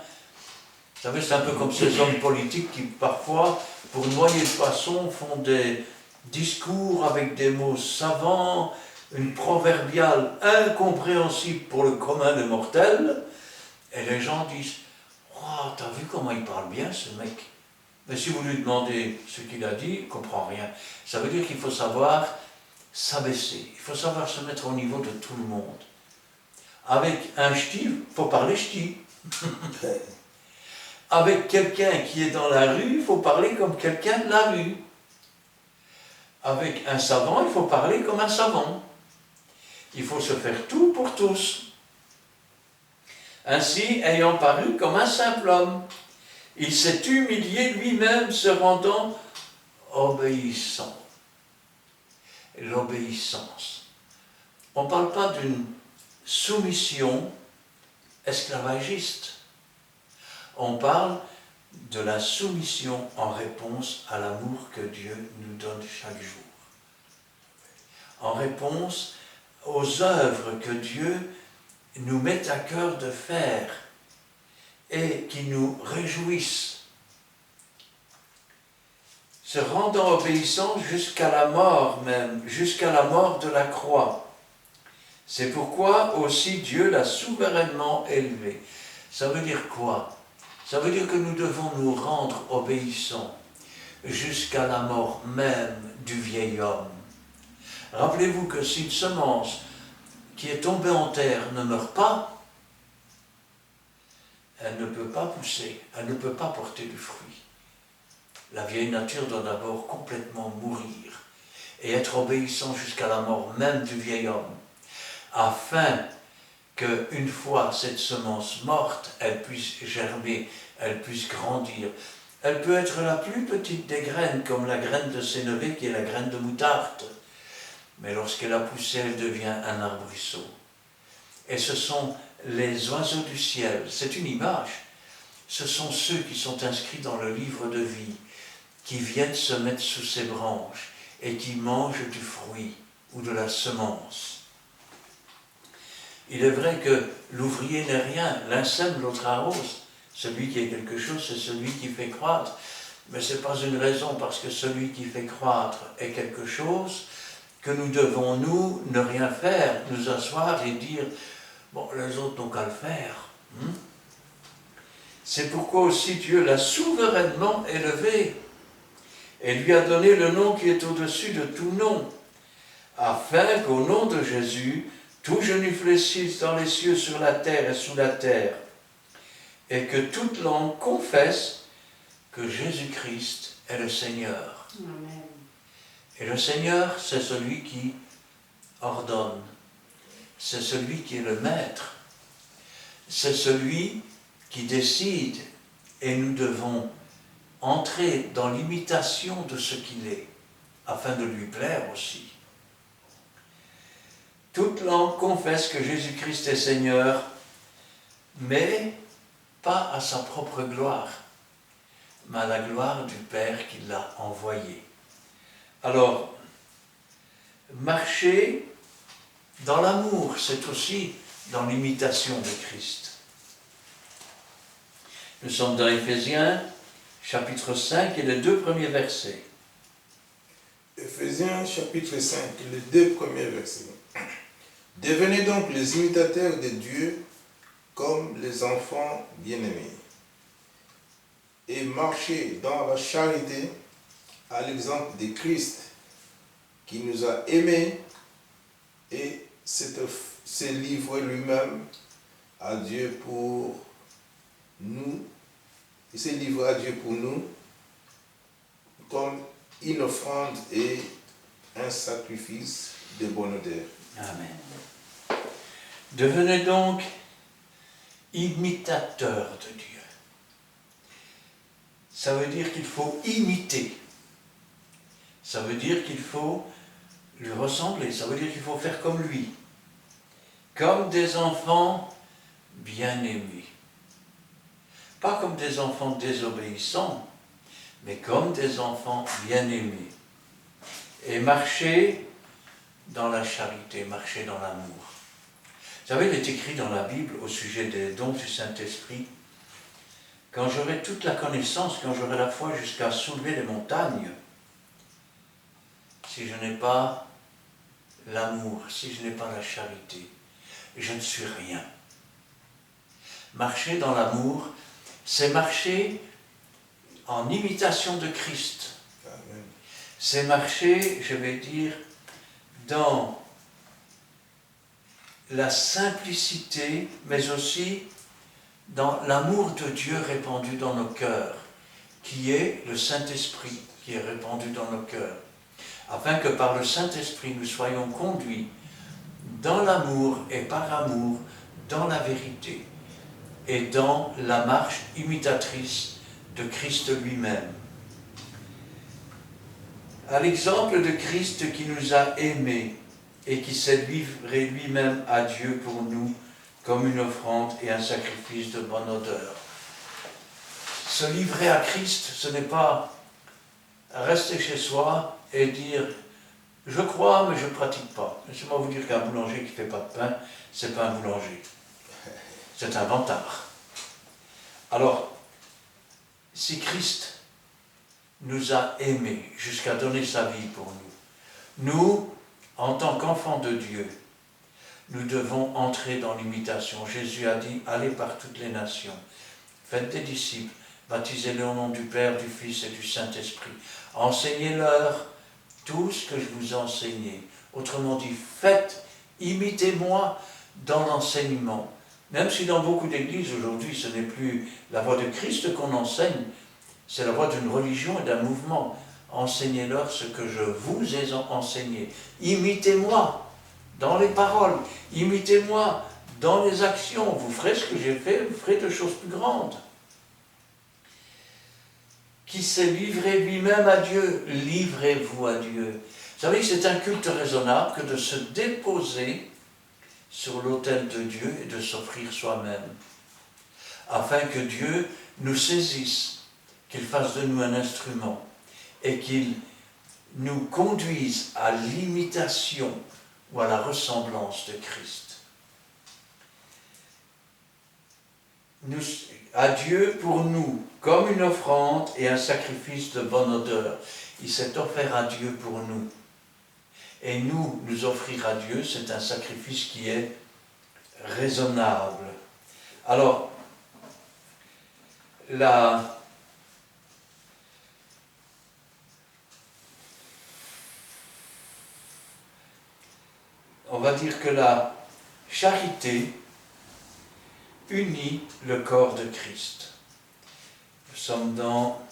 Vous savez, c'est un peu comme ces hommes politiques qui, parfois, pour noyer le poisson, font des discours avec des mots savants, une proverbiale incompréhensible pour le commun des mortels, et les gens disent « Oh, t'as vu comment il parle bien, ce mec ?» Mais si vous lui demandez ce qu'il a dit, il ne comprend rien. Ça veut dire qu'il faut savoir s'abaisser, il faut savoir se mettre au niveau de tout le monde. Avec un ch'ti, il faut parler ch'ti. Avec quelqu'un qui est dans la rue, il faut parler comme quelqu'un de la rue. Avec un savant, il faut parler comme un savant. Il faut se faire tout pour tous. Ainsi, ayant paru comme un simple homme, il s'est humilié lui-même, se rendant obéissant. L'obéissance. On ne parle pas d'une soumission esclavagiste. On parle de la soumission en réponse à l'amour que Dieu nous donne chaque jour. En réponse aux œuvres que Dieu nous met à cœur de faire et qui nous réjouissent. Se rendant obéissant jusqu'à la mort même, jusqu'à la mort de la croix. C'est pourquoi aussi Dieu l'a souverainement élevé. Ça veut dire quoi? Ça veut dire que nous devons nous rendre obéissants jusqu'à la mort même du vieil homme. Rappelez-vous que si une semence qui est tombée en terre ne meurt pas, elle ne peut pas pousser, elle ne peut pas porter du fruit. La vieille nature doit d'abord complètement mourir et être obéissant jusqu'à la mort même du vieil homme, afin qu'une fois cette semence morte, elle puisse germer, elle puisse grandir. Elle peut être la plus petite des graines, comme la graine de sénévé qui est la graine de moutarde. Mais lorsqu'elle a poussé, elle devient un arbrisseau. Et ce sont les oiseaux du ciel, c'est une image. Ce sont ceux qui sont inscrits dans le livre de vie, qui viennent se mettre sous ses branches et qui mangent du fruit ou de la semence. Il est vrai que l'ouvrier n'est rien, l'un sème, l'autre arrose. Celui qui est quelque chose, c'est celui qui fait croître. Mais ce n'est pas une raison parce que celui qui fait croître est quelque chose que nous devons, nous, ne rien faire, nous asseoir et dire « bon, les autres n'ont qu'à le faire ». C'est pourquoi aussi Dieu l'a souverainement élevé et lui a donné le nom qui est au-dessus de tout nom, afin qu'au nom de Jésus, tout genou fléchisse dans les cieux, sur la terre et sous la terre, et que toute langue confesse que Jésus-Christ est le Seigneur. Amen. Et le Seigneur, c'est celui qui ordonne, c'est celui qui est le maître, c'est celui qui décide, et nous devons entrer dans l'imitation de ce qu'il est, afin de lui plaire aussi. Toute langue confesse que Jésus-Christ est Seigneur, mais pas à sa propre gloire, mais à la gloire du Père qui l'a envoyé. Alors, marcher dans l'amour, c'est aussi dans l'imitation de Christ. Nous sommes dans Éphésiens, chapitre 5 et les 2 premiers versets. Éphésiens chapitre 5, les 2 premiers versets. Devenez donc les imitateurs de Dieu comme les enfants bien-aimés, et marchez dans la charité à l'exemple de Christ qui nous a aimés et s'est livré lui-même à Dieu pour nous. Il s'est livré à Dieu pour nous comme une offrande et un sacrifice de bonne odeur. Amen. Devenez donc imitateurs de Dieu. Ça veut dire qu'il faut imiter. Ça veut dire qu'il faut lui ressembler. Ça veut dire qu'il faut faire comme lui. Comme des enfants bien-aimés. Pas comme des enfants désobéissants, mais comme des enfants bien-aimés. Et marcher dans la charité, marcher dans l'amour. Vous savez, il est écrit dans la Bible au sujet des dons du Saint-Esprit, quand j'aurai toute la connaissance, quand j'aurai la foi jusqu'à soulever les montagnes, si je n'ai pas l'amour, si je n'ai pas la charité, je ne suis rien. Marcher dans l'amour, c'est marcher en imitation de Christ. Amen. C'est marcher, je vais dire, dans la simplicité, mais aussi dans l'amour de Dieu répandu dans nos cœurs, qui est le Saint-Esprit, qui est répandu dans nos cœurs, afin que par le Saint-Esprit nous soyons conduits dans l'amour et par amour, dans la vérité, et dans la marche imitatrice de Christ lui-même. À l'exemple de Christ qui nous a aimés et qui s'est livré lui-même à Dieu pour nous comme une offrande et un sacrifice de bonne odeur. Se livrer à Christ, ce n'est pas rester chez soi et dire « je crois mais je ne pratique pas ». Laissez-moi vous dire qu'un boulanger qui ne fait pas de pain, ce n'est pas un boulanger. C'est un vantard. Alors, si Christ nous a aimés jusqu'à donner sa vie pour nous, nous, en tant qu'enfants de Dieu, nous devons entrer dans l'imitation. Jésus a dit, allez par toutes les nations, faites des disciples, baptisez-les au nom du Père, du Fils et du Saint-Esprit. Enseignez-leur tout ce que je vous ai enseigné. Autrement dit, faites, imitez-moi dans l'enseignement. Même si dans beaucoup d'églises aujourd'hui, ce n'est plus la voie de Christ qu'on enseigne, c'est la voie d'une religion et d'un mouvement. Enseignez-leur ce que je vous ai enseigné. Imitez-moi dans les paroles, imitez-moi dans les actions. Vous ferez ce que j'ai fait, vous ferez de choses plus grandes. Qui s'est livré lui-même à Dieu, livrez-vous à Dieu. Vous savez, c'est un culte raisonnable que de se déposer sur l'autel de Dieu et de s'offrir soi-même, afin que Dieu nous saisisse, qu'il fasse de nous un instrument et qu'il nous conduise à l'imitation ou à la ressemblance de Christ. À Dieu pour nous, comme une offrande et un sacrifice de bonne odeur. Il s'est offert à Dieu pour nous. Et nous offrir à Dieu, c'est un sacrifice qui est raisonnable. Alors, on va dire que la charité unit le corps de Christ. Nous sommes dans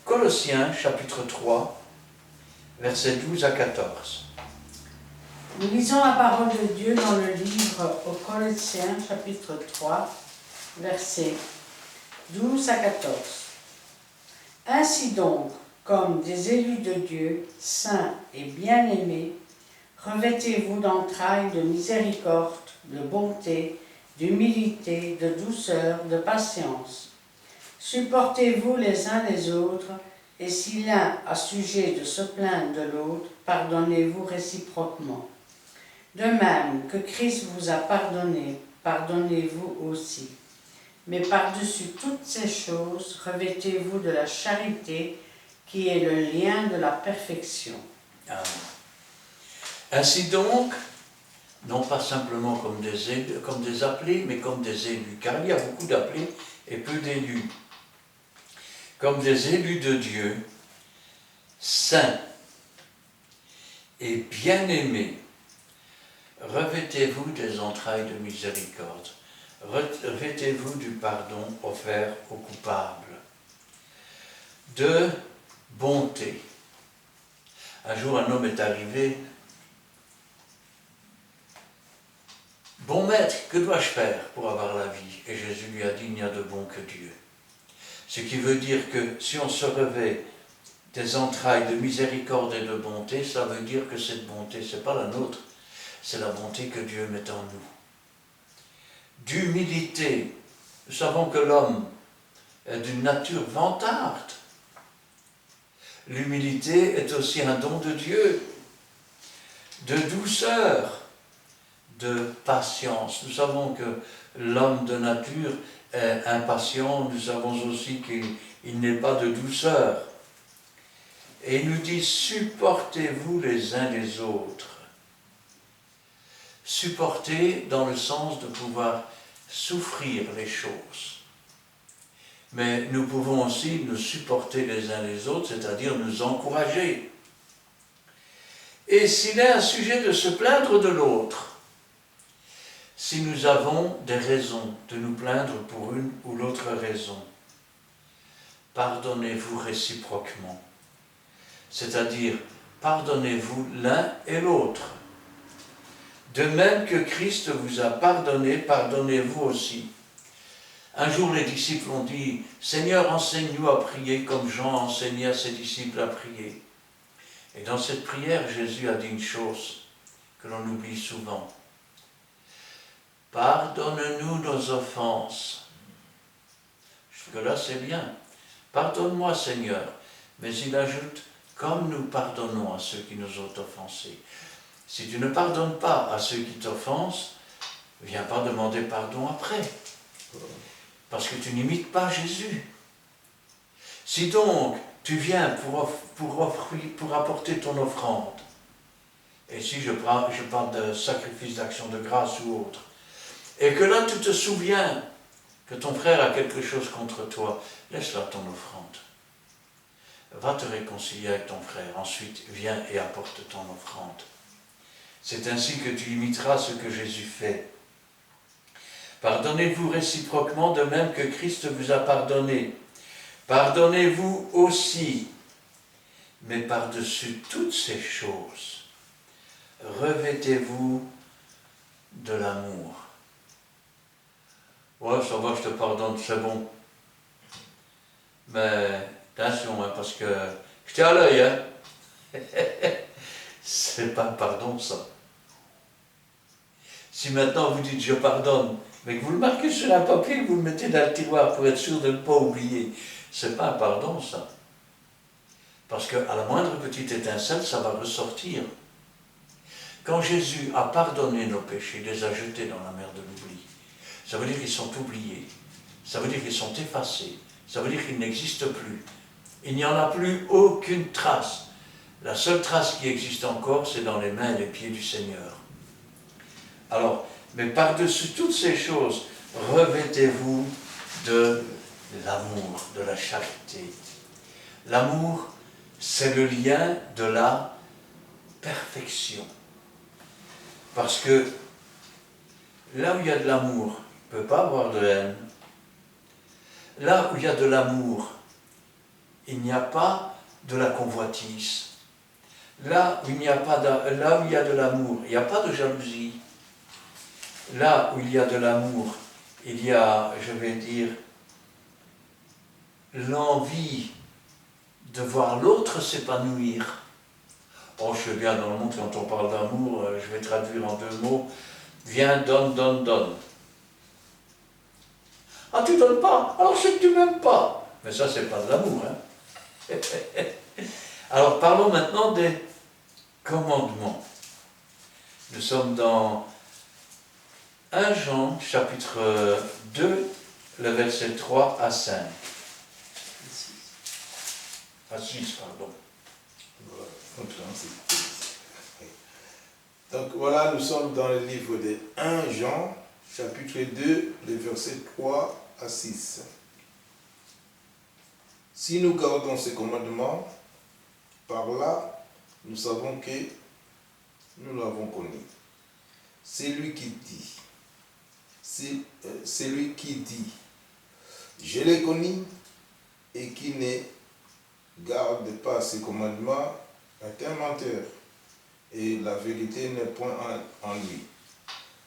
Colossiens chapitre 3, versets 12 à 14. Nous lisons la parole de Dieu dans le livre aux Colossiens chapitre 3, versets 12 à 14. Ainsi donc, comme des élus de Dieu, saints et bien-aimés, revêtez-vous d'entrailles de miséricorde, de bonté, d'humilité, de douceur, de patience. Supportez-vous les uns les autres, et si l'un a sujet de se plaindre de l'autre, pardonnez-vous réciproquement. De même que Christ vous a pardonné, pardonnez-vous aussi. Mais par-dessus toutes ces choses, revêtez-vous de la charité, qui est le lien de la perfection. Amen. Ainsi donc, non pas simplement comme des appelés, mais comme des élus, car il y a beaucoup d'appelés et peu d'élus. Comme des élus de Dieu, saints et bien-aimés, revêtez-vous des entrailles de miséricorde, revêtez-vous du pardon offert aux coupables, de bonté. Un jour, un homme est arrivé. « Bon maître, que dois-je faire pour avoir la vie ?» Et Jésus lui a dit « Il n'y a de bon que Dieu. » Ce qui veut dire que si on se revêt des entrailles de miséricorde et de bonté, ça veut dire que cette bonté, ce n'est pas la nôtre, c'est la bonté que Dieu met en nous. D'humilité. Nous savons que l'homme est d'une nature vantarde. L'humilité est aussi un don de Dieu, de douceur, de patience. Nous savons que l'homme de nature est impatient, nous savons aussi qu'il n'est pas de douceur. Et il nous dit, supportez-vous les uns les autres. Supporter dans le sens de pouvoir souffrir les choses. Mais nous pouvons aussi nous supporter les uns les autres, c'est-à-dire nous encourager. Et s'il est un sujet de se plaindre de l'autre, si nous avons des raisons de nous plaindre pour une ou l'autre raison, pardonnez-vous réciproquement. C'est-à-dire, pardonnez-vous l'un et l'autre. De même que Christ vous a pardonné, pardonnez-vous aussi. Un jour, les disciples ont dit, « Seigneur, enseigne-nous à prier comme Jean a enseigné à ses disciples à prier. » Et dans cette prière, Jésus a dit une chose que l'on oublie souvent. « Pardonne-nous nos offenses. » Jusque-là, c'est bien. « Pardonne-moi, Seigneur. » Mais il ajoute, « Comme nous pardonnons à ceux qui nous ont offensés. » Si tu ne pardonnes pas à ceux qui t'offensent, ne viens pas demander pardon après. Parce que tu n'imites pas Jésus. Si donc tu viens pour apporter ton offrande. Et si je parle de sacrifice d'action de grâce ou autre, et que là tu te souviens que ton frère a quelque chose contre toi, laisse-la ton offrande. Va te réconcilier avec ton frère, ensuite viens et apporte ton offrande. C'est ainsi que tu imiteras ce que Jésus fait. Pardonnez-vous réciproquement de même que Christ vous a pardonné. Pardonnez-vous aussi, mais par-dessus toutes ces choses, revêtez-vous de l'amour. Ouais, ça va, je te pardonne, c'est bon. Mais attention, hein, parce que je tiens à l'œil, hein. C'est pas pardon, ça. Si maintenant vous dites je pardonne, mais que vous le marquez sur un papier, que vous le mettez dans le tiroir pour être sûr de ne pas oublier, c'est pas un pardon, ça. Parce qu'à la moindre petite étincelle, ça va ressortir. Quand Jésus a pardonné nos péchés, il les a jetés dans la mer de l'oubli. Ça veut dire qu'ils sont oubliés. Ça veut dire qu'ils sont effacés. Ça veut dire qu'ils n'existent plus. Il n'y en a plus aucune trace. La seule trace qui existe encore, c'est dans les mains et les pieds du Seigneur. Alors, mais par-dessus toutes ces choses, revêtez-vous de l'amour, de la charité. L'amour, c'est le lien de la perfection. Parce que là où il y a de l'amour, il ne peut pas avoir de haine. Là où il y a de l'amour, il n'y a pas de la convoitise. Là où il y a de l'amour, il n'y a pas de jalousie. Là où il y a de l'amour, il y a, je vais dire, l'envie de voir l'autre s'épanouir. Oh, je sais bien, dans le monde, quand on parle d'amour, je vais traduire en 2 mots. Viens, donne, donne, donne. Ah, tu donnes pas, alors c'est que tu m'aimes pas. Mais ça, c'est pas de l'amour, hein. Alors, parlons maintenant des commandements. Nous sommes dans 1 Jean, chapitre 2, le verset 3 à 5. À 6, pardon. Voilà. Donc voilà, nous sommes dans le livre de 1 Jean, chapitre 2, les versets 3 à 6. Si nous gardons ces commandements, par là, nous savons que nous l'avons connu. C'est lui qui dit, je l'ai connu, et qui ne garde pas ses commandements est un menteur, et la vérité n'est point en lui.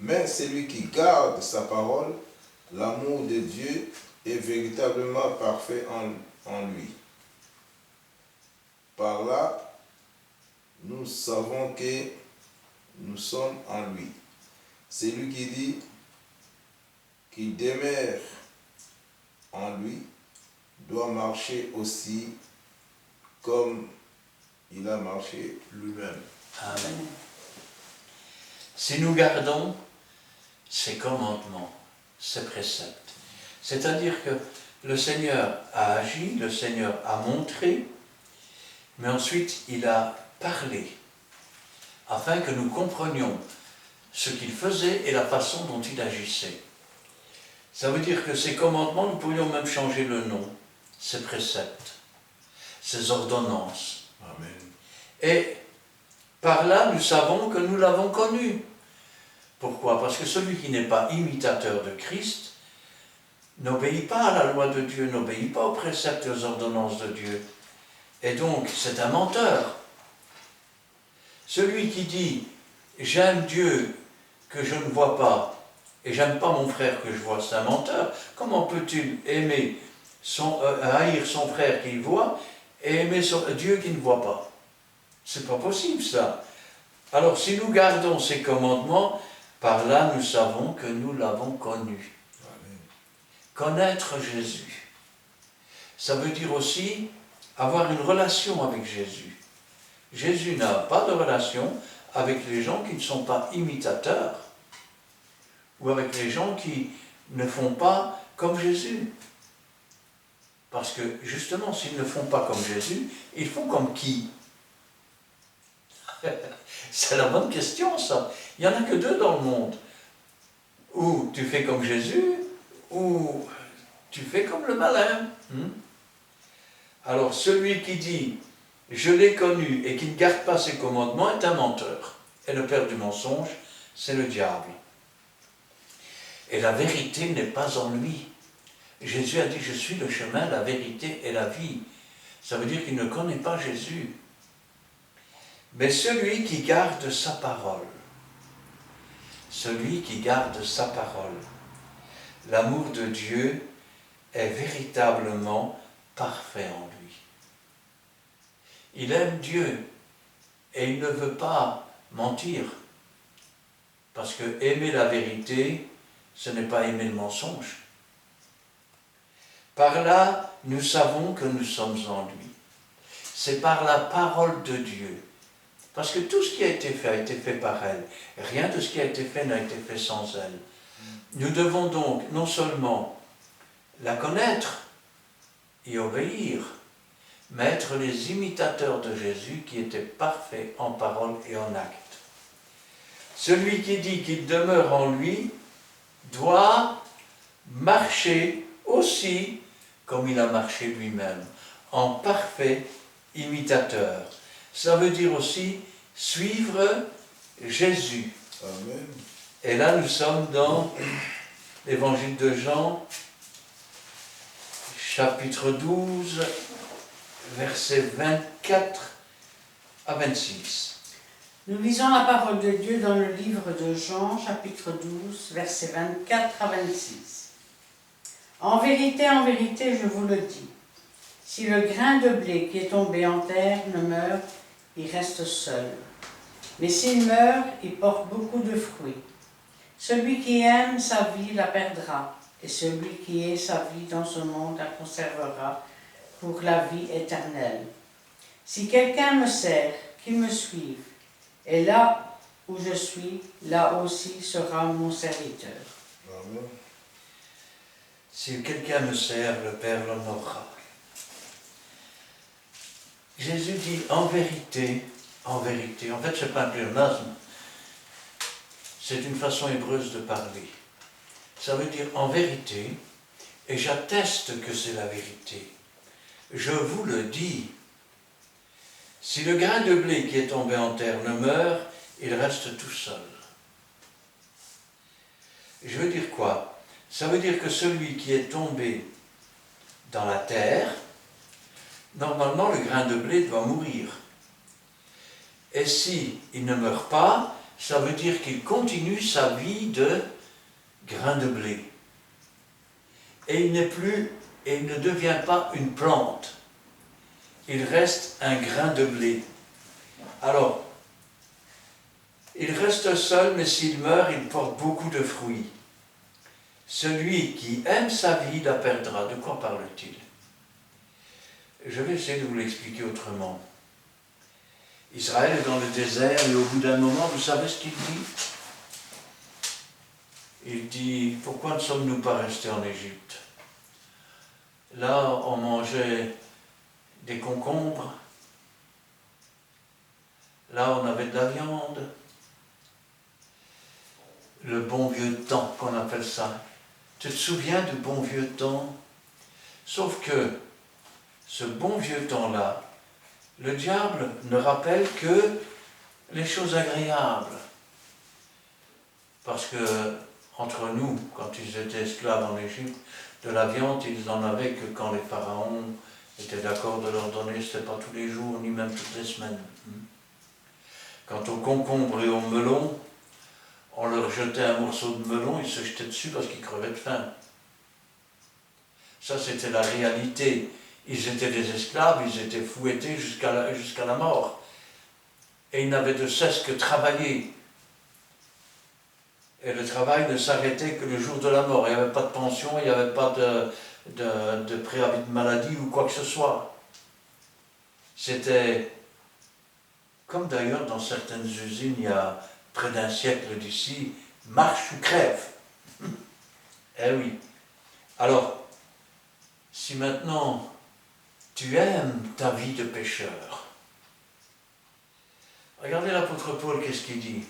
Mais celui qui garde sa parole, l'amour de Dieu est véritablement parfait en lui. Par là, nous savons que nous sommes en lui. Celui qui dit qu'il demeure en lui doit marcher aussi comme il a marché lui-même. Amen. Si nous gardons ces commandements, ces préceptes, c'est-à-dire que le Seigneur a agi, le Seigneur a montré, mais ensuite il a parlé, afin que nous comprenions ce qu'il faisait et la façon dont il agissait. Ça veut dire que ces commandements, nous pourrions même changer le nom, ces préceptes, ces ordonnances. Amen. Et par là, nous savons que nous l'avons connu. Pourquoi? Parce que celui qui n'est pas imitateur de Christ n'obéit pas à la loi de Dieu, n'obéit pas aux préceptes et aux ordonnances de Dieu. Et donc, c'est un menteur. Celui qui dit « j'aime Dieu que je ne vois pas et j'aime pas mon frère que je vois », c'est un menteur. Comment peut-il aimer haïr son frère qu'il voit et aimer Dieu qui ne voit pas? C'est pas possible, ça. Alors, si nous gardons ces commandements, par là, nous savons que nous l'avons connu. Amen. Connaître Jésus, ça veut dire aussi avoir une relation avec Jésus. Jésus n'a pas de relation avec les gens qui ne sont pas imitateurs ou avec les gens qui ne font pas comme Jésus. Parce que justement, s'ils ne font pas comme Jésus, ils font comme qui? C'est la bonne question, ça. Il n'y en a que deux dans le monde. Ou tu fais comme Jésus, ou tu fais comme le malin. Alors, celui qui dit « Je l'ai connu » et qui ne garde pas ses commandements est un menteur. Et le père du mensonge, c'est le diable. Et la vérité n'est pas en lui. Jésus a dit « Je suis le chemin, la vérité et la vie ». Ça veut dire qu'il ne connaît pas Jésus. Mais celui qui garde sa parole, celui qui garde sa parole, l'amour de Dieu est véritablement parfait en lui. Il aime Dieu et il ne veut pas mentir. Parce que aimer la vérité, ce n'est pas aimer le mensonge. Par là, nous savons que nous sommes en lui. C'est par la parole de Dieu. Parce que tout ce qui a été fait par elle. Rien de ce qui a été fait n'a été fait sans elle. Nous devons donc non seulement la connaître et obéir, mais être les imitateurs de Jésus qui était parfait en parole et en acte. Celui qui dit qu'il demeure en lui doit marcher aussi comme il a marché lui-même, en parfait imitateur. Ça veut dire aussi suivre Jésus. Amen. Et là, nous sommes dans l'Évangile de Jean, chapitre 12, versets 24 à 26. Nous lisons la parole de Dieu dans le livre de Jean, chapitre 12, versets 24 à 26. En vérité, je vous le dis, si le grain de blé qui est tombé en terre ne meurt, il reste seul. Mais s'il meurt, il porte beaucoup de fruits. Celui qui aime sa vie la perdra, et celui qui est sa vie dans ce monde la conservera pour la vie éternelle. Si quelqu'un me sert, qu'il me suive, et là où je suis, là aussi sera mon serviteur. Amen. Si quelqu'un me sert, le Père l'honorera. Jésus dit en vérité, en fait ce n'est pas un pléonasme, c'est une façon hébreuse de parler. Ça veut dire en vérité, et j'atteste que c'est la vérité. Je vous le dis, si le grain de blé qui est tombé en terre ne meurt, il reste tout seul. Je veux dire quoi? Ça veut dire que celui qui est tombé dans la terre, normalement le grain de blé doit mourir. Et si il ne meurt pas, ça veut dire qu'il continue sa vie de grain de blé. Et il ne devient pas une plante. Il reste un grain de blé. Alors, il reste seul, mais s'il meurt, il porte beaucoup de fruits. Celui qui aime sa vie la perdra. De quoi parle-t-il? Je vais essayer de vous l'expliquer autrement. Israël est dans le désert et au bout d'un moment, vous savez ce qu'il dit? Il dit, pourquoi ne sommes-nous pas restés en Égypte? Là, on mangeait des concombres. Là, on avait de la viande. Le bon vieux temps, qu'on appelle ça. Tu te souviens du bon vieux temps? Sauf que ce bon vieux temps-là, le diable ne rappelle que les choses agréables. Parce que, entre nous, quand ils étaient esclaves en Égypte, de la viande, ils n'en avaient que quand les pharaons étaient d'accord de leur donner, ce n'était pas tous les jours, ni même toutes les semaines. Quant aux concombres et aux melons, on leur jetait un morceau de melon, ils se jetaient dessus parce qu'ils crevaient de faim. Ça, c'était la réalité. Ils étaient des esclaves, ils étaient fouettés jusqu'à la mort. Et ils n'avaient de cesse que travailler. Et le travail ne s'arrêtait que le jour de la mort. Il n'y avait pas de pension, il n'y avait pas de préavis de maladie ou quoi que ce soit. C'était comme d'ailleurs dans certaines usines, il y a près d'un siècle d'ici, marche ou crève. Eh oui. Alors, si maintenant tu aimes ta vie de pécheur, regardez l'apôtre Paul, qu'est-ce qu'il dit?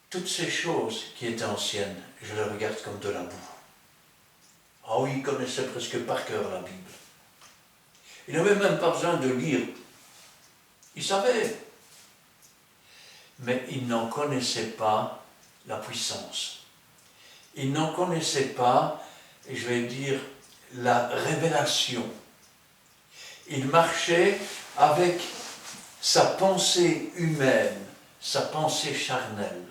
Toutes ces choses qui étaient anciennes, je les regarde comme de la boue. Ah oui, il connaissait presque par cœur la Bible. Il n'avait même pas besoin de lire. Il savait. Mais il n'en connaissait pas la puissance. Il n'en connaissait pas, je vais dire, la révélation. Il marchait avec sa pensée humaine, sa pensée charnelle.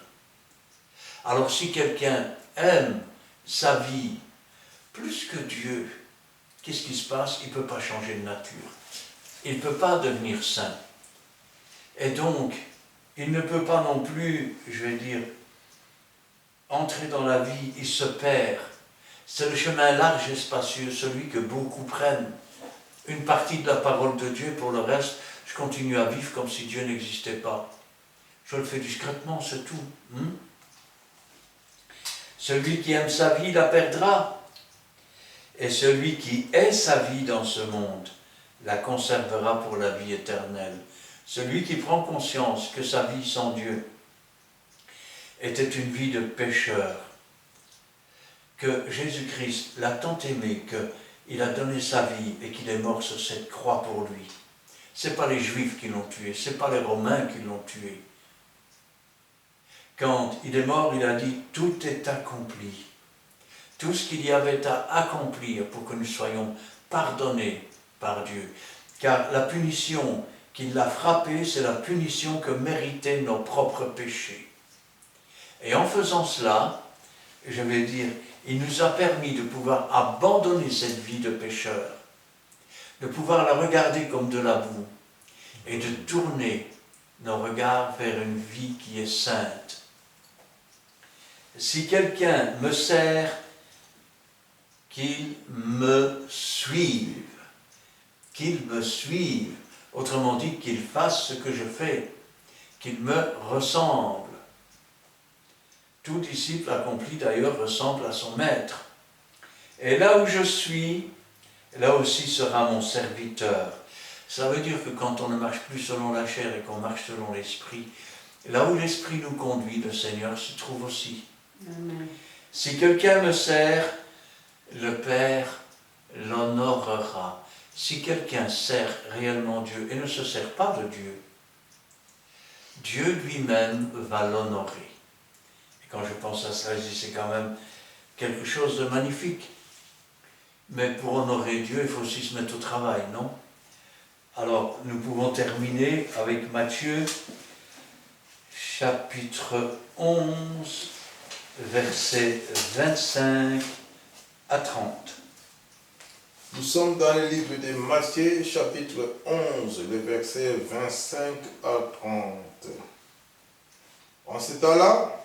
Alors si quelqu'un aime sa vie plus que Dieu, qu'est-ce qui se passe? Il ne peut pas changer de nature. Il ne peut pas devenir saint. Et donc, il ne peut pas non plus, je vais dire, entrer dans la vie, il se perd. C'est le chemin large et spacieux, celui que beaucoup prennent. Une partie de la parole de Dieu, pour le reste, je continue à vivre comme si Dieu n'existait pas. Je le fais discrètement, c'est tout. Celui qui aime sa vie la perdra. Et celui qui est sa vie dans ce monde la conservera pour la vie éternelle. Celui qui prend conscience que sa vie sans Dieu était une vie de pécheur, que Jésus-Christ l'a tant aimé qu'il a donné sa vie et qu'il est mort sur cette croix pour lui. Ce n'est pas les Juifs qui l'ont tué, ce n'est pas les Romains qui l'ont tué. Quand il est mort, il a dit « tout est accompli ». Tout ce qu'il y avait à accomplir pour que nous soyons pardonnés par Dieu. Car la punition qui l'a frappé, c'est la punition que méritaient nos propres péchés. Et en faisant cela, je vais dire, il nous a permis de pouvoir abandonner cette vie de pécheur, de pouvoir la regarder comme de la boue, et de tourner nos regards vers une vie qui est sainte. Si quelqu'un me sert, qu'il me suive. Qu'il me suive. Autrement dit, qu'il fasse ce que je fais. Qu'il me ressemble. Tout disciple accompli d'ailleurs ressemble à son maître. Et là où je suis, là aussi sera mon serviteur. Ça veut dire que quand on ne marche plus selon la chair et qu'on marche selon l'esprit, là où l'esprit nous conduit, le Seigneur se trouve aussi. Amen. Si quelqu'un me sert, le Père l'honorera. Si quelqu'un sert réellement Dieu et ne se sert pas de Dieu, Dieu lui-même va l'honorer. Et quand je pense à cela, je dis c'est quand même quelque chose de magnifique. Mais pour honorer Dieu, il faut aussi se mettre au travail, non? Alors, nous pouvons terminer avec Matthieu, chapitre 11, versets 25 à 30. Nous sommes dans le livre de Matthieu, chapitre 11, le verset 25 à 30. En ce temps-là,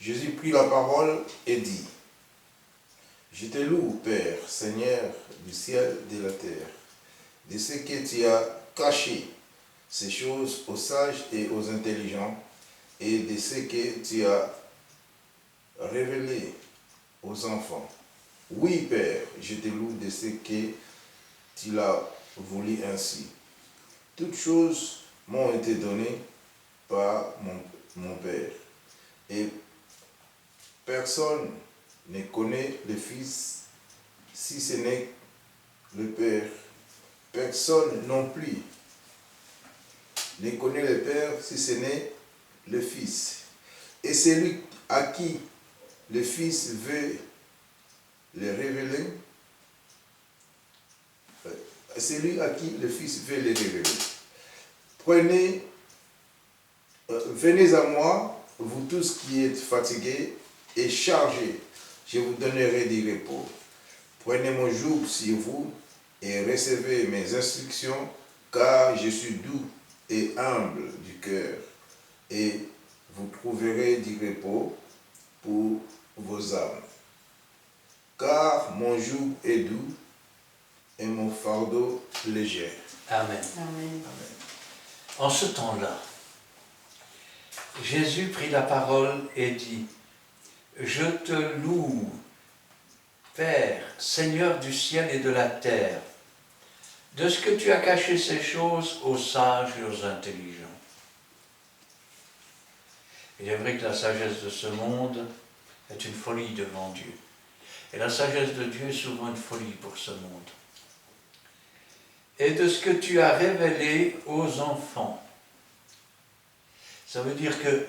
Jésus prit la parole et dit : Je te loue, Père, Seigneur du ciel et de la terre, de ce que tu as caché ces choses aux sages et aux intelligents, et de ce que tu as révélé aux enfants. Oui, Père, je te loue de ce que tu l'as voulu ainsi. Toutes choses m'ont été données par mon Père. Et personne ne connaît le Fils si ce n'est le Père. Personne non plus ne connaît le Père si ce n'est le Fils. Et celui à qui le Fils veut les révéler, celui à qui le Fils veut les révéler. Venez à moi, vous tous qui êtes fatigués et chargés, je vous donnerai du repos. Prenez mon joug sur vous et recevez mes instructions, car je suis doux et humble du cœur, et vous trouverez du repos pour vos âmes. Car mon joug est doux et mon fardeau léger. Amen. Amen. En ce temps-là, Jésus prit la parole et dit : Je te loue, Père, Seigneur du ciel et de la terre, de ce que tu as caché ces choses aux sages et aux intelligents. Il est vrai que la sagesse de ce monde est une folie devant Dieu. Et la sagesse de Dieu est souvent une folie pour ce monde. Et de ce que tu as révélé aux enfants. Ça veut dire que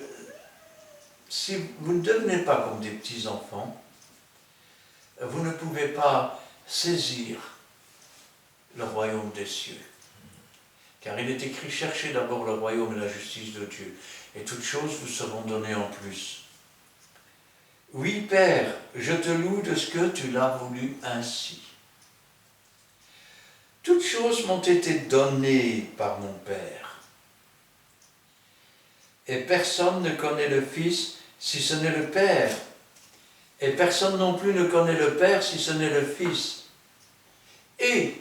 si vous ne devenez pas comme des petits-enfants, vous ne pouvez pas saisir le royaume des cieux. Car il est écrit, cherchez d'abord le royaume et la justice de Dieu, et toutes choses vous seront données en plus. Oui, Père, je te loue de ce que tu l'as voulu ainsi. Toutes choses m'ont été données par mon Père. Et personne ne connaît le Fils si ce n'est le Père. Et personne non plus ne connaît le Père si ce n'est le Fils. Et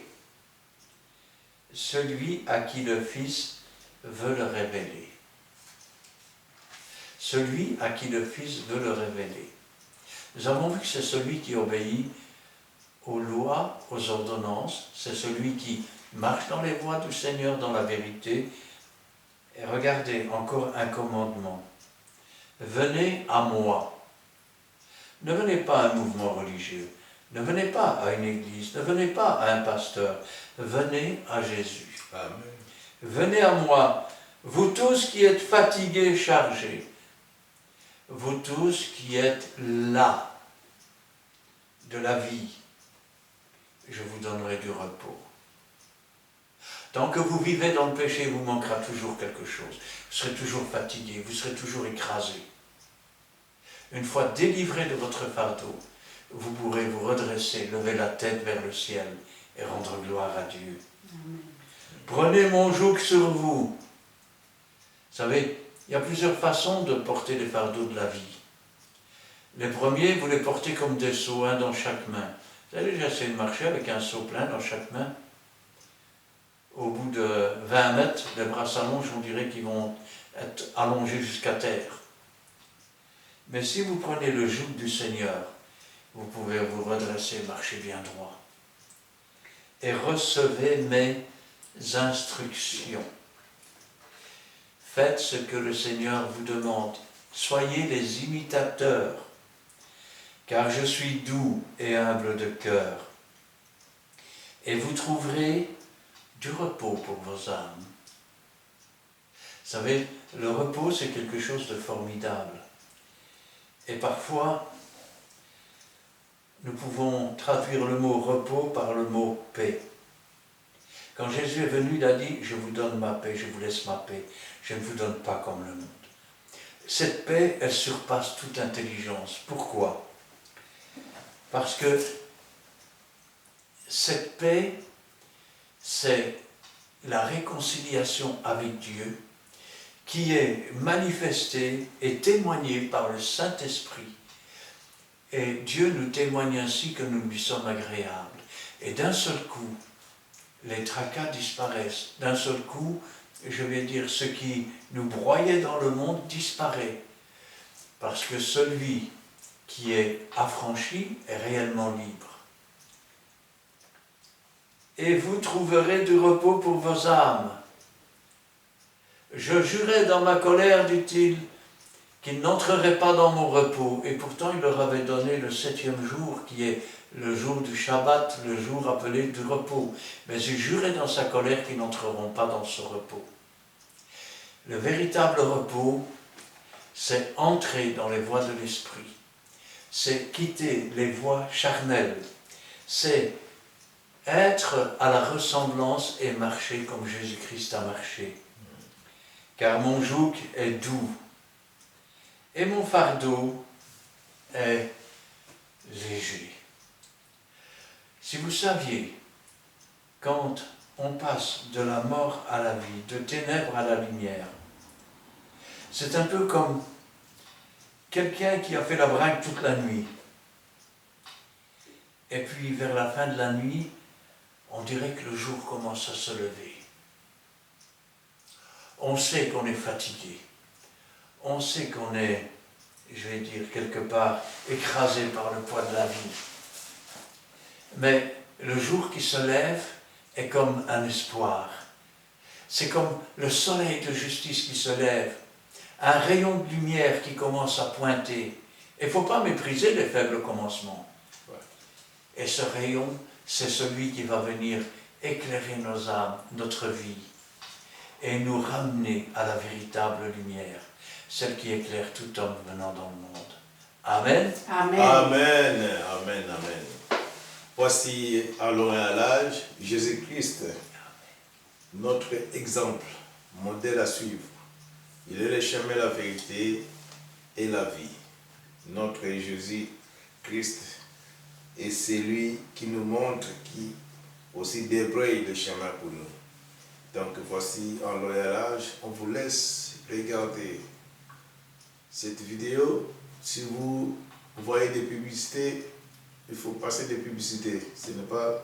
celui à qui le Fils veut le révéler. Celui à qui le Fils veut le révéler. Nous avons vu que c'est celui qui obéit aux lois, aux ordonnances, c'est celui qui marche dans les voies du Seigneur dans la vérité. Et regardez, encore un commandement. Venez à moi. Ne venez pas à un mouvement religieux, ne venez pas à une église, ne venez pas à un pasteur, venez à Jésus. Amen. Venez à moi, vous tous qui êtes fatigués et chargés, vous tous qui êtes là de la vie, je vous donnerai du repos. Tant que vous vivez dans le péché, il vous manquera toujours quelque chose. Vous serez toujours fatigué, vous serez toujours écrasé. Une fois délivré de votre fardeau, vous pourrez vous redresser, lever la tête vers le ciel et rendre gloire à Dieu. Amen. Prenez mon joug sur vous. Vous savez, il y a plusieurs façons de porter les fardeaux de la vie. Les premiers, vous les portez comme des seaux, un dans chaque main. Vous avez déjà essayé de marcher avec un seau plein dans chaque main? Au bout de 20 mètres, les bras s'allongent, on dirait qu'ils vont être allongés jusqu'à terre. Mais si vous prenez le joug du Seigneur, vous pouvez vous redresser, marcher bien droit. Et recevez mes instructions. Faites ce que le Seigneur vous demande. Soyez les imitateurs, car je suis doux et humble de cœur. Et vous trouverez du repos pour vos âmes. Vous savez, le repos, c'est quelque chose de formidable. Et parfois, nous pouvons traduire le mot repos par le mot paix. Quand Jésus est venu, il a dit, je vous donne ma paix, je vous laisse ma paix. Je ne vous donne pas comme le monde. Cette paix, elle surpasse toute intelligence. Pourquoi? Parce que cette paix, c'est la réconciliation avec Dieu qui est manifestée et témoignée par le Saint-Esprit. Et Dieu nous témoigne ainsi que nous lui sommes agréables. Et d'un seul coup, les tracas disparaissent. D'un seul coup, je vais dire, ce qui nous broyait dans le monde disparaît. Parce que celui qui est affranchi est réellement libre. Et vous trouverez du repos pour vos âmes. Je jurais dans ma colère, dit-il, qu'ils n'entreraient pas dans mon repos. Et pourtant, il leur avait donné le 7e jour, qui est le jour du Shabbat, le jour appelé du repos. Mais il jurait dans sa colère qu'ils n'entreront pas dans ce repos. Le véritable repos, c'est entrer dans les voies de l'esprit. C'est quitter les voies charnelles. C'est être à la ressemblance et marcher comme Jésus-Christ a marché. Car mon joug est doux et mon fardeau est léger. Si vous saviez, quand on passe de la mort à la vie, de ténèbres à la lumière, c'est un peu comme quelqu'un qui a fait la brinque toute la nuit. Et puis vers la fin de la nuit, on dirait que le jour commence à se lever. On sait qu'on est fatigué. On sait qu'on est, je vais dire, quelque part écrasé par le poids de la vie. Mais le jour qui se lève est comme un espoir. C'est comme le soleil de justice qui se lève, un rayon de lumière qui commence à pointer. Il ne faut pas mépriser les faibles commencements. Et ce rayon, c'est celui qui va venir éclairer nos âmes, notre vie, et nous ramener à la véritable lumière, celle qui éclaire tout homme venant dans le monde. Amen. Amen. Amen, amen, amen. Voici à long et à l'âge, Jésus-Christ, notre exemple, modèle à suivre. Il est le chemin, la vérité et la vie. Notre Jésus-Christ est celui qui nous montre, qui aussi débraye le chemin pour nous. Donc voici en long et à l'âge, on vous laisse regarder cette vidéo. Si vous voyez des publicités, il faut passer des publicités. Ce n'est pas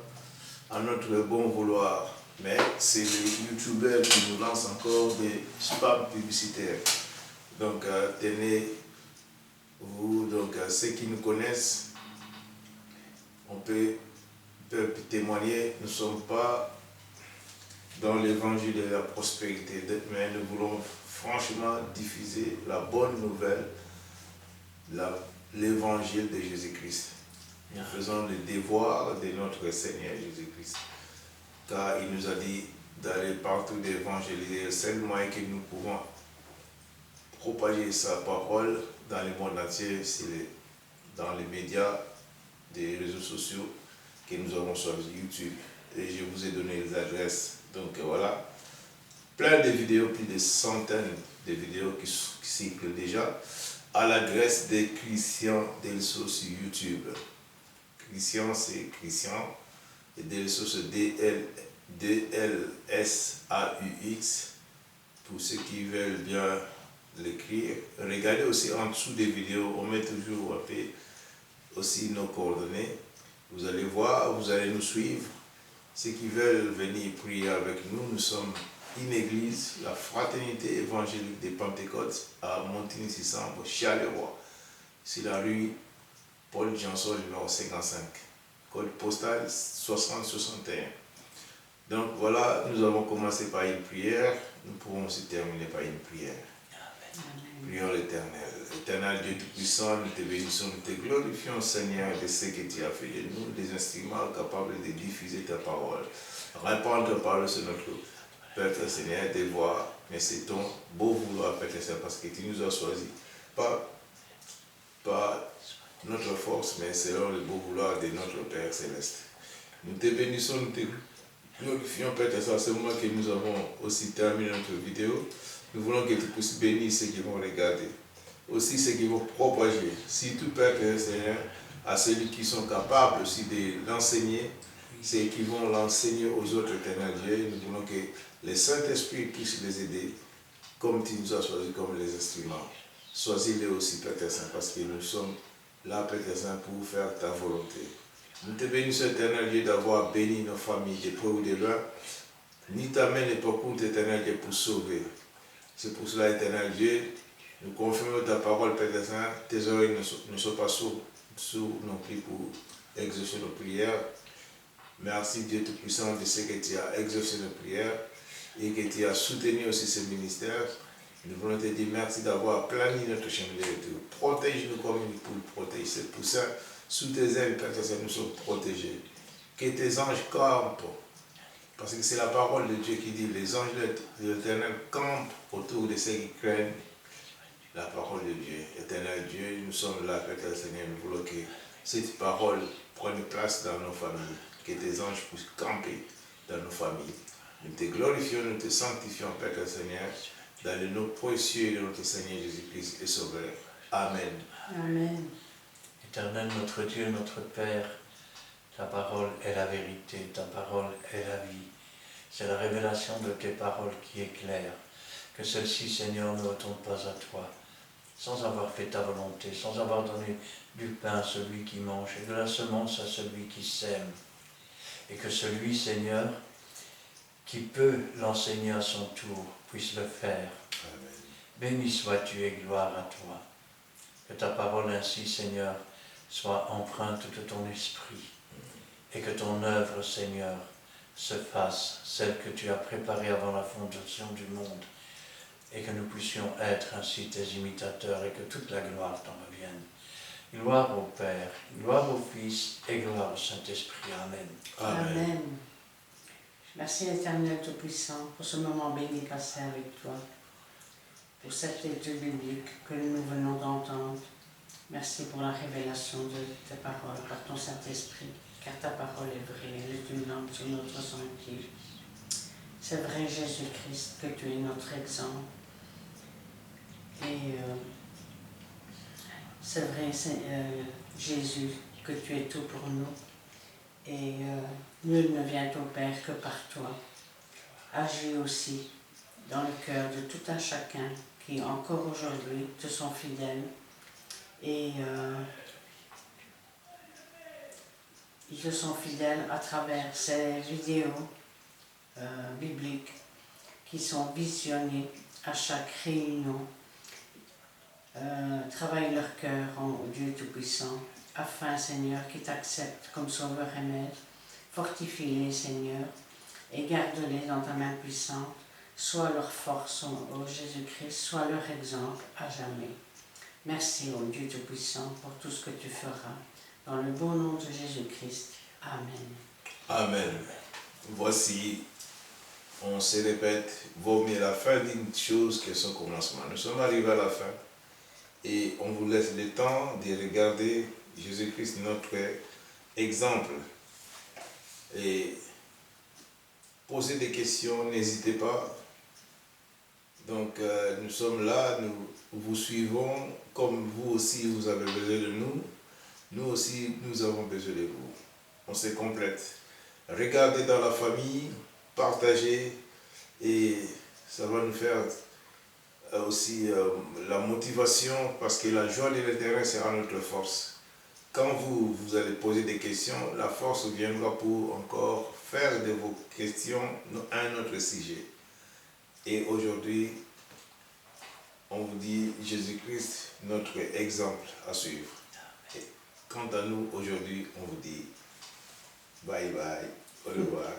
à notre bon vouloir, mais c'est les youtubeurs qui nous lancent encore des spams publicitaires. Donc tenez-vous, donc ceux qui nous connaissent, on peut témoigner, nous ne sommes pas dans l'évangile de la prospérité, mais nous voulons franchement diffuser la bonne nouvelle, l'évangile de Jésus-Christ. Nous faisons le devoir de notre Seigneur Jésus-Christ, car il nous a dit d'aller partout d'évangéliser. Le seul moyen que nous pouvons propager sa parole dans le monde entier, c'est dans les médias, des réseaux sociaux que nous avons sur YouTube. Et je vous ai donné les adresses. Donc voilà, plein de vidéos, plus de centaines de vidéos qui circulent déjà à l'adresse de Christian Delso sur YouTube. Christian, c'est Christian, et Delso, c'est D-L-S-A-U-X, pour ceux qui veulent bien l'écrire. Regardez aussi en dessous des vidéos, on met toujours un peu aussi nos coordonnées. Vous allez voir, vous allez nous suivre. Ceux qui veulent venir prier avec nous, nous sommes une église, la Fraternité évangélique des Pentecôtes à Montigny-Sissambre, Charleroi. C'est la rue Paul Janson, numéro 55, code postal 6061. Donc voilà, nous avons commencé par une prière, nous pourrons aussi terminer par une prière. Amen. Prions l'Éternel. Éternel Dieu Tout-Puissant, nous te bénissons, nous te glorifions, Seigneur, de ce que tu as fait de nous, des instruments capables de diffuser ta parole. Répandre ta parole sur notre Père Seigneur, de voir, mais c'est ton beau vouloir, Père Seigneur, parce que tu nous as choisis. Pas notre force, mais selon le beau vouloir de notre Père Céleste. Nous te bénissons, nous te glorifions, Père Seigneur, c'est le moment que nous avons aussi terminé notre vidéo. Nous voulons que tu puisses bénir ceux qui vont regarder, aussi ceux qui vont propager. Si tout Père Seigneur, à ceux qui sont capables aussi de l'enseigner, ceux qui vont l'enseigner aux autres, Éternel Dieu, nous voulons que le Saint-Esprit puisse les aider, comme tu nous as choisis comme les instruments. Choisis-les aussi, Père Saint, parce que nous sommes là, Père Saint, pour faire ta volonté. Nous te bénissons, Éternel Dieu, d'avoir béni nos familles de près ou de loin. Ni ta main n'est pas courte, Éternel Dieu, pour sauver. C'est pour cela, Éternel Dieu, nous confirmons ta parole, Père Saint, tes oreilles ne sont pas sourdes non plus pour exaucer nos prières. Merci Dieu Tout-Puissant de ce que tu as exaucé nos prières et que tu as soutenu aussi ce ministère. Nous voulons te dire merci d'avoir planifié notre chemin de retour. Protège-nous comme une poule protège ses poussins. Sous tes ailes, Père Saint, nous sommes protégés. Que tes anges campent. Parce que c'est la parole de Dieu qui dit les anges de l'Éternel campent autour de ceux qui craignent la parole de Dieu. Éternel Dieu, nous sommes là, Père Seigneur, nous voulons que cette parole prenne place dans nos familles. Que tes anges puissent camper dans nos familles. Nous te glorifions, nous te sanctifions, Père Seigneur, dans le nom précieux de notre Seigneur Jésus-Christ et Sauveur. Amen. Amen. Éternel, notre Dieu, notre Père, ta parole est la vérité, ta parole est la vie. C'est la révélation de tes paroles qui éclaire. Que celle-ci, Seigneur, ne retourne pas à toi, sans avoir fait ta volonté, sans avoir donné du pain à celui qui mange et de la semence à celui qui sème. Et que celui, Seigneur, qui peut l'enseigner à son tour, puisse le faire. Amen. Béni sois-tu et gloire à toi. Que ta parole ainsi, Seigneur, soit empreinte de ton esprit. Et que que ton œuvre, Seigneur, se fasse, celle que tu as préparée avant la fondation du monde, et que nous puissions être ainsi tes imitateurs et que toute la gloire t'en revienne. Gloire au Père, gloire au Fils et gloire au Saint-Esprit. Amen. Amen. Merci Éternel Tout-Puissant pour ce moment béni passé avec toi, pour cette étude biblique que nous venons d'entendre. Merci pour la révélation de tes paroles par ton Saint-Esprit, car ta parole est vraie, elle est une lampe sur notre sentier. C'est vrai, Jésus-Christ, que tu es notre exemple. Et c'est vrai, Jésus, que tu es tout pour nous. Et nul ne vient au Père que par toi. Agis aussi dans le cœur de tout un chacun qui encore aujourd'hui te sont fidèles. Et ils te sont fidèles à travers ces vidéos bibliques qui sont visionnées à chaque réunion. Travaille leur cœur en Dieu Tout-Puissant, afin, Seigneur, qu'ils t'acceptent comme sauveur et maître. Fortifie-les, Seigneur, et garde-les dans ta main puissante. Sois leur force, ô Jésus-Christ, sois leur exemple à jamais. Merci, ô Dieu Tout-Puissant, pour tout ce que tu feras. Dans le beau nom de Jésus-Christ. Amen. Amen. Voici, on se répète, vaut mieux la fin d'une chose que son commencement. Nous sommes arrivés à la fin et on vous laisse le temps de regarder Jésus-Christ, notre exemple. Et poser des questions, n'hésitez pas. Donc nous sommes là, nous vous suivons, comme vous aussi vous avez besoin de nous. Nous aussi, nous avons besoin de vous. On se complète. Regardez dans la famille, partagez, et ça va nous faire aussi la motivation, parce que la joie de l'Éternel sera notre force. Quand vous allez poser des questions, la force viendra pour encore faire de vos questions un autre sujet. Et aujourd'hui, on vous dit Jésus-Christ, notre exemple à suivre. Et quant à nous, aujourd'hui, on vous dit bye bye, au revoir.